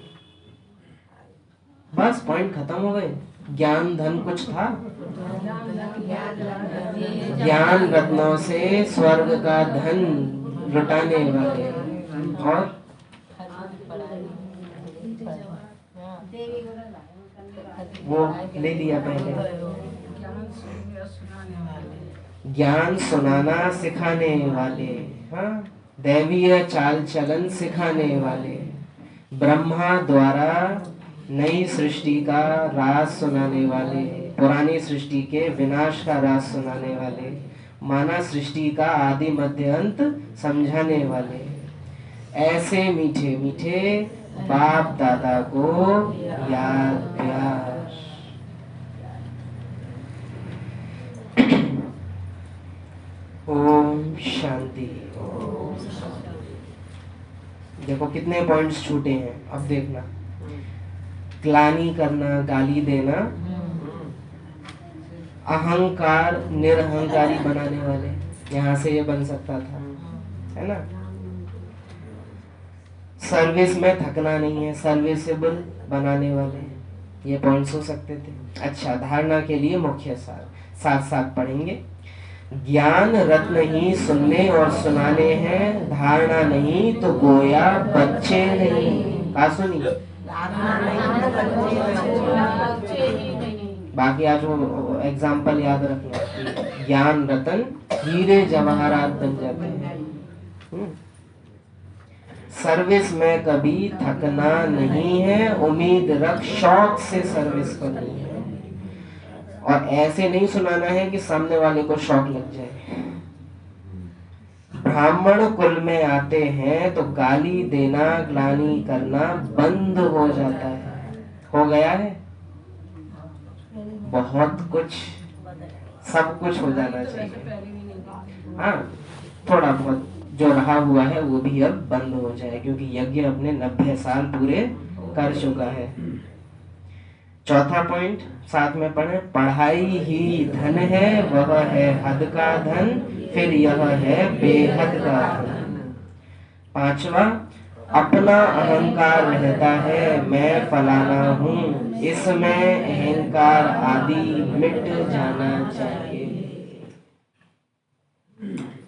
बस पॉइंट खत्म हो गए। ज्ञान धन कुछ था, ज्ञान रत्नों से स्वर्ग का धन लुटाने वाले, और वो ले लिया पहले। ज्ञान सुनाना सिखाने वाले, हाँ, दैवीय चाल चलन सिखाने वाले, ब्रह्मा द्वारा नई सृष्टि का राज सुनाने वाले, पुरानी सृष्टि के विनाश का राज सुनाने वाले, माना सृष्टि का आदि मध्य अंत समझाने वाले, ऐसे मीठे मीठे बाप दादा को याद प्यार। ओम शांति। देखो कितने पॉइंट्स छूटे हैं, अब देखना। ग्लानि करना, गाली देना, अहंकार, निरहंकारी बनाने वाले, यहाँ से ये बन सकता था, है ना। सर्विस में थकना नहीं है, सर्विसेबल बनाने वाले, ये पॉइंट्स हो सकते थे। अच्छा, धारणा के लिए मुख्य सार साथ साथ पढ़ेंगे। ज्ञान रत्न ही सुनने और सुनाने हैं, धारणा नहीं तो गोया बच्चे नहीं। कहा सुनी? बाकी आज वो एग्जाम्पल याद रखना। ज्ञान रतन हीरे जवाहरात बन जाते हैं। सर्विस में कभी थकना नहीं है, उम्मीद रख शौक से सर्विस करनी है। और ऐसे नहीं सुनाना है कि सामने वाले को शौक लग जाए। ब्राह्मण कुल में आते हैं तो गाली देना, ग्लानि करना बंद हो जाता है। हो गया है? बहुत कुछ, सब कुछ हो जाना चाहिए। हाँ, थोड़ा बहुत जो रहा हुआ है वो भी अब बंद हो जाए, क्योंकि यज्ञ अपने 90 साल पूरे कर चुका है। चौथा पॉइंट साथ में पढ़े। पढ़ाई ही धन है, वह है हद का धन, फिर यह है बेहद का धन। पांचवा, अपना अहंकार रहता है, मैं फलाना हूँ, इसमें अहंकार आदि मिट जाना चाहिए।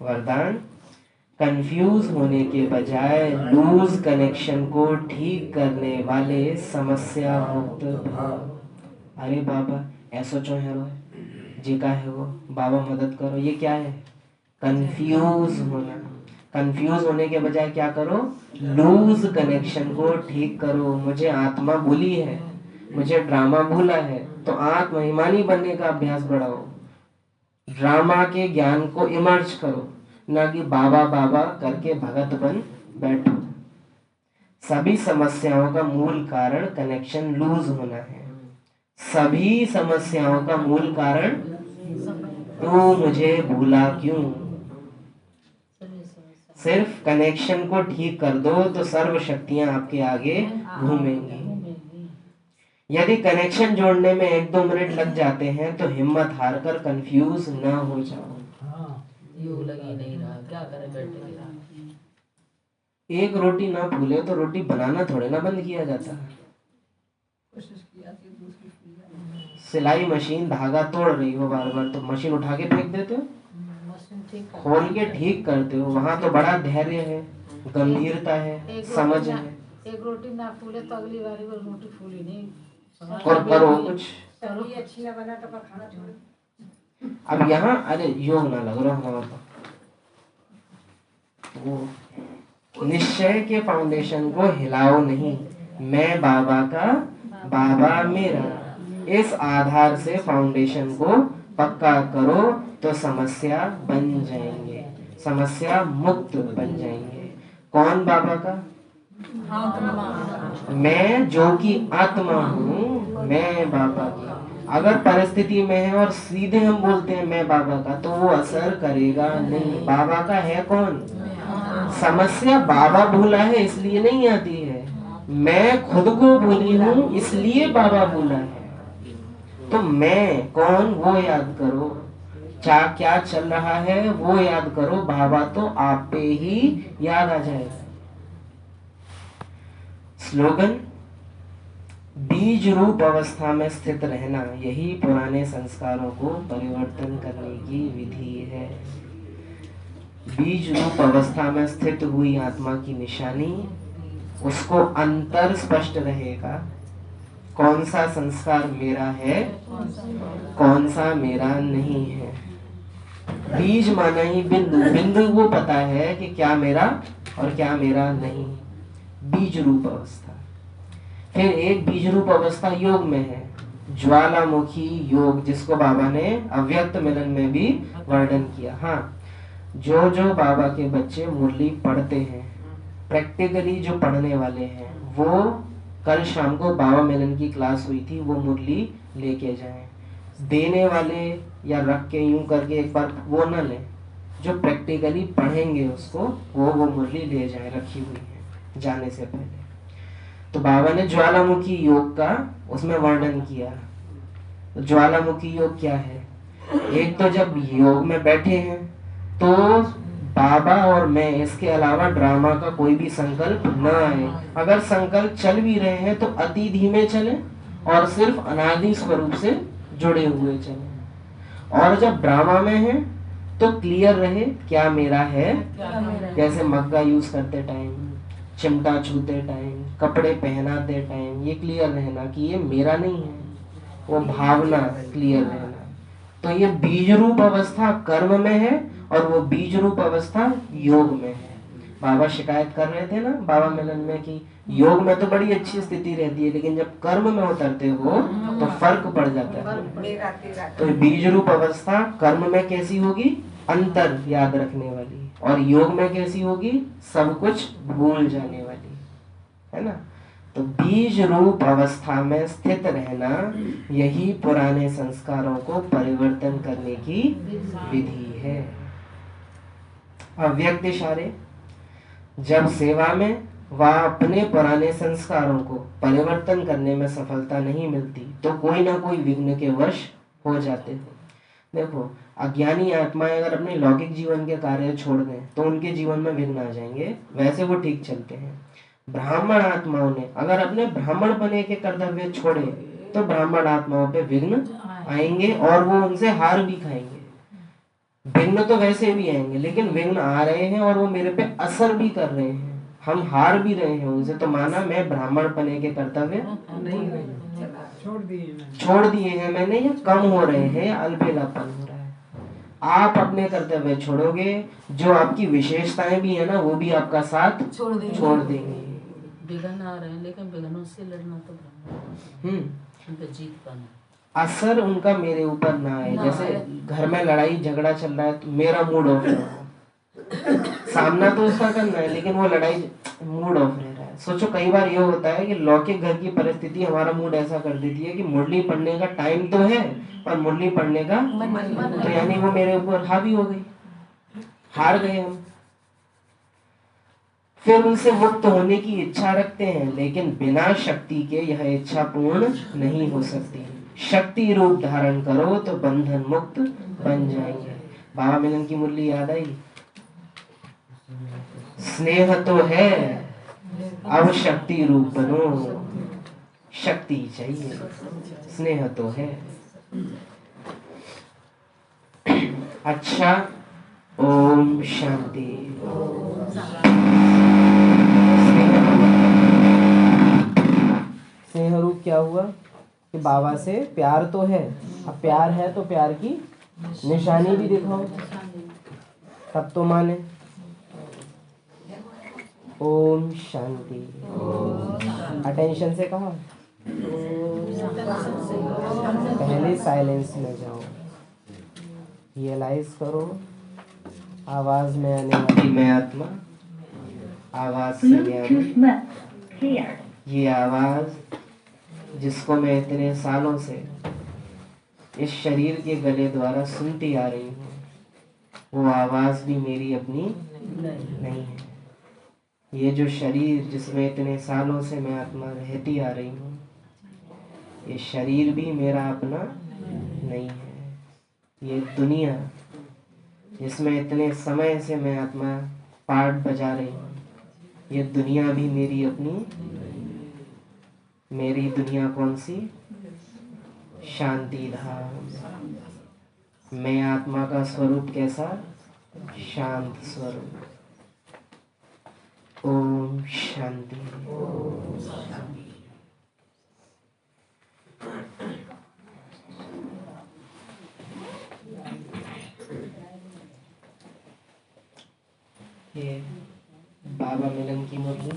वरदान, कंफ्यूज होने के बजाय लूज कनेक्शन को ठीक करने वाले समस्या मुक्त भाव। अरे बाबा ऐसा क्यों है रो जी का है वो, बाबा मदद करो, ये क्या है? कंफ्यूज होना। कंफ्यूज होने के बजाय क्या करो? लूज कनेक्शन को ठीक करो। मुझे आत्मा भूली है, मुझे ड्रामा भूला है, तो आत्महिमानी बनने का अभ्यास बढ़ाओ। ड्रामा के ज्ञान को इमर्ज करो, ना कि बाबा बाबा करके भगत बन बैठो। सभी समस्याओं का मूल कारण कनेक्शन लूज होना है। सभी समस्याओं का मूल कारण तू मुझे भूला क्यों। सिर्फ कनेक्शन को ठीक कर दो तो सर्व शक्तियां आपके आगे घूमेंगी। यदि कनेक्शन जोड़ने में 1-2 मिनट लग जाते हैं तो हिम्मत हार कर कंफ्यूज न हो जाओ। योग लग ही नहीं रहा, क्या करें बैठे रहा। एक रोटी ना फूले तो रोटी बनाना थोड़े ना बंद किया जाता। सिलाई मशीन धागा तोड़ रही हो बार बार, तो मशीन उठा के फेंक देते हो, खोल के ठीक करते हो। वहां तो बड़ा धैर्य है, गंभीरता है, समझ है। एक रोटी ना फूले तो अगली बारी वो रोटी फूली नहीं, और करो कुछ। अच्छी ना बना तो खाना छोड़। अब यहाँ अरे योग ना लग रहा हमारा तो वो निश्चय के फाउंडेशन को हिलाओ नहीं। मैं बाबा का, बाबा मेरा, इस आधार से फाउंडेशन को पक्का करो तो समस्या बन जाएंगे, समस्या मुक्त बन जाएंगे। कौन बाबा का? मैं जो कि आत्मा हूँ, मैं बाबा का। अगर परिस्थिति में है और सीधे हम बोलते हैं मैं बाबा का, तो वो असर करेगा नहीं। बाबा का है कौन? समस्या बाबा भूला है इसलिए नहीं आती है, मैं खुद को भूली हूँ इसलिए बाबा भूला है। तो मैं कौन वो याद करो, क्या चल रहा है वो याद करो, बाबा तो आप पे ही याद आ जाएगा। स्लोगन, बीज रूप अवस्था में स्थित रहना, यही पुराने संस्कारों को परिवर्तन करने की विधि है। बीज रूप अवस्था में स्थित हुई आत्मा की निशानी, उसको अंतर स्पष्ट रहेगा, कौन सा संस्कार मेरा है, कौन सा मेरा नहीं है। बीज माना ही बिंदु, बिंदु वो पता है कि क्या मेरा और क्या मेरा नहीं। बीज रूप अवस्था। फिर एक बीज रूप अवस्था योग में है, ज्वालामुखी योग, जिसको बाबा ने अव्यक्त मिलन में भी वर्णन किया। हाँ, जो जो बाबा के बच्चे मुरली पढ़ते हैं, प्रैक्टिकली जो पढ़ने वाले हैं, वो कल शाम को बाबा मिलन की क्लास हुई थी, वो मुरली लेके जाएं। देने वाले या रख के यूं करके एक बार वो न लें, जो प्रैक्टिकली पढ़ेंगे उसको वो मुरली ले जाए, रखी हुई है जाने से पहले। तो बाबा ने ज्वालामुखी योग का उसमें वर्णन किया। तो ज्वालामुखी योग क्या है? एक तो जब योग में बैठे हैं तो बाबा और मैं, इसके अलावा ड्रामा का कोई भी संकल्प न आए। अगर संकल्प चल भी रहे हैं तो अति धीमे चले और सिर्फ अनादि स्वरूप से जुड़े हुए चले। और जब ड्रामा में है तो क्लियर रहे क्या मेरा है। जैसे मग्गा यूज करते टाइम, चिमटा छूते टाइम, कपड़े पहनाते टाइम, ये क्लियर रहना कि ये मेरा नहीं है, वो भावना क्लियर रहना। तो ये बीज रूप अवस्था कर्म में है और वो बीज रूप अवस्था योग में है। बाबा शिकायत कर रहे थे ना बाबा मिलन में कि योग में तो बड़ी अच्छी स्थिति रहती है लेकिन जब कर्म में उतरते हो तो फर्क पड़ जाता है। तो बीज रूप अवस्था कर्म में कैसी होगी? अंतर याद रखने वाली। और योग में कैसी होगी? सब कुछ भूल जाने वाली, है ना। तो बीज रूप अवस्था में स्थित रहना यही पुराने संस्कारों को परिवर्तन करने की विधि है। अव्यक्त इशारे, जब सेवा में वह अपने पुराने संस्कारों को परिवर्तन करने में सफलता नहीं मिलती तो कोई ना कोई विघ्न के वश हो जाते थे। देखो, अज्ञानी आत्माएं अगर अपने लौकिक जीवन के कार्य छोड़ दें तो उनके जीवन में विघ्न आ जाएंगे, वैसे वो ठीक चलते हैं। ब्राह्मण आत्माओं ने अगर अपने ब्राह्मण बने के कर्तव्य छोड़े तो ब्राह्मण आत्माओं पे विघ्न आएंगे और वो उनसे हार भी खाएंगे। विघ्न तो वैसे भी आएंगे लेकिन विघ्न आ रहे हैं और वो मेरे पे असर भी कर रहे हैं, हम हार भी रहे हैं उनसे, तो माना मैं ब्राह्मण बने के कर्तव्य छोड़ दिए हैं मैंने, या कम हो रहे हैं, या अल्पेलापन हो रहा है। आप अपने कर्तव्य छोड़ोगे, जो आपकी विशेषताएं भी है ना वो भी आपका साथ छोड़ देंगे। विघ्न आ रहे हैं लेकिन विघ्नों से लड़ना तो उनका जीत पाना, असर उनका मेरे ऊपर ना आए। जैसे घर में लड़ाई झगड़ा चल रहा है तो मेरा मूड ऑफ रहा है, सामना तो उसका करना है लेकिन वो लड़ाई मूड ऑफ रह रहा है। सोचो कई बार ये होता है कि लौकिक घर की परिस्थिति हमारा मूड ऐसा कर देती है कि मुरली पढ़ने का टाइम तो है पर मुरली पढ़ने का तो यानी वो मेरे ऊपर हावी हो गई, हार गए हम। फिर उनसे मुक्त होने की इच्छा रखते हैं लेकिन बिना शक्ति के यह इच्छा पूर्ण नहीं हो सकती। शक्ति रूप धारण करो तो बंधन मुक्त बन जाएंगे। बाबा मिलन की मुरली याद आई? स्नेह तो है अब शक्ति रूप बनो, शक्ति चाहिए, स्नेह तो है। अच्छा, ओम शांति। स्नेह रूप क्या हुआ कि बाबा से प्यार तो है, अब प्यार है तो प्यार की निशानी भी दिखाओ तब तो माने। ओम शांति। अटेंशन से कहा, पहले साइलेंस में जाओ, रियलाइज करो आवाज में आने वाली मैं आत्मा, आवाज से ज्ञान। ये आवाज जिसको मैं इतने सालों से इस शरीर के गले द्वारा सुनती आ रही हूँ, वो आवाज भी मेरी अपनी नहीं है। ये जो शरीर जिसमें इतने सालों से मैं आत्मा रहती आ रही हूँ, ये शरीर भी मेरा अपना नहीं है। ये दुनिया जिसमें इतने समय से मैं आत्मा पार्ट बजा रही हूँ, ये दुनिया भी मेरी अपनी। मेरी दुनिया कौन सी? शांति धाम। मैं आत्मा का स्वरूप कैसा? शांत स्वरूप। ओम शांति। ये बाबा मिलन की मुरली।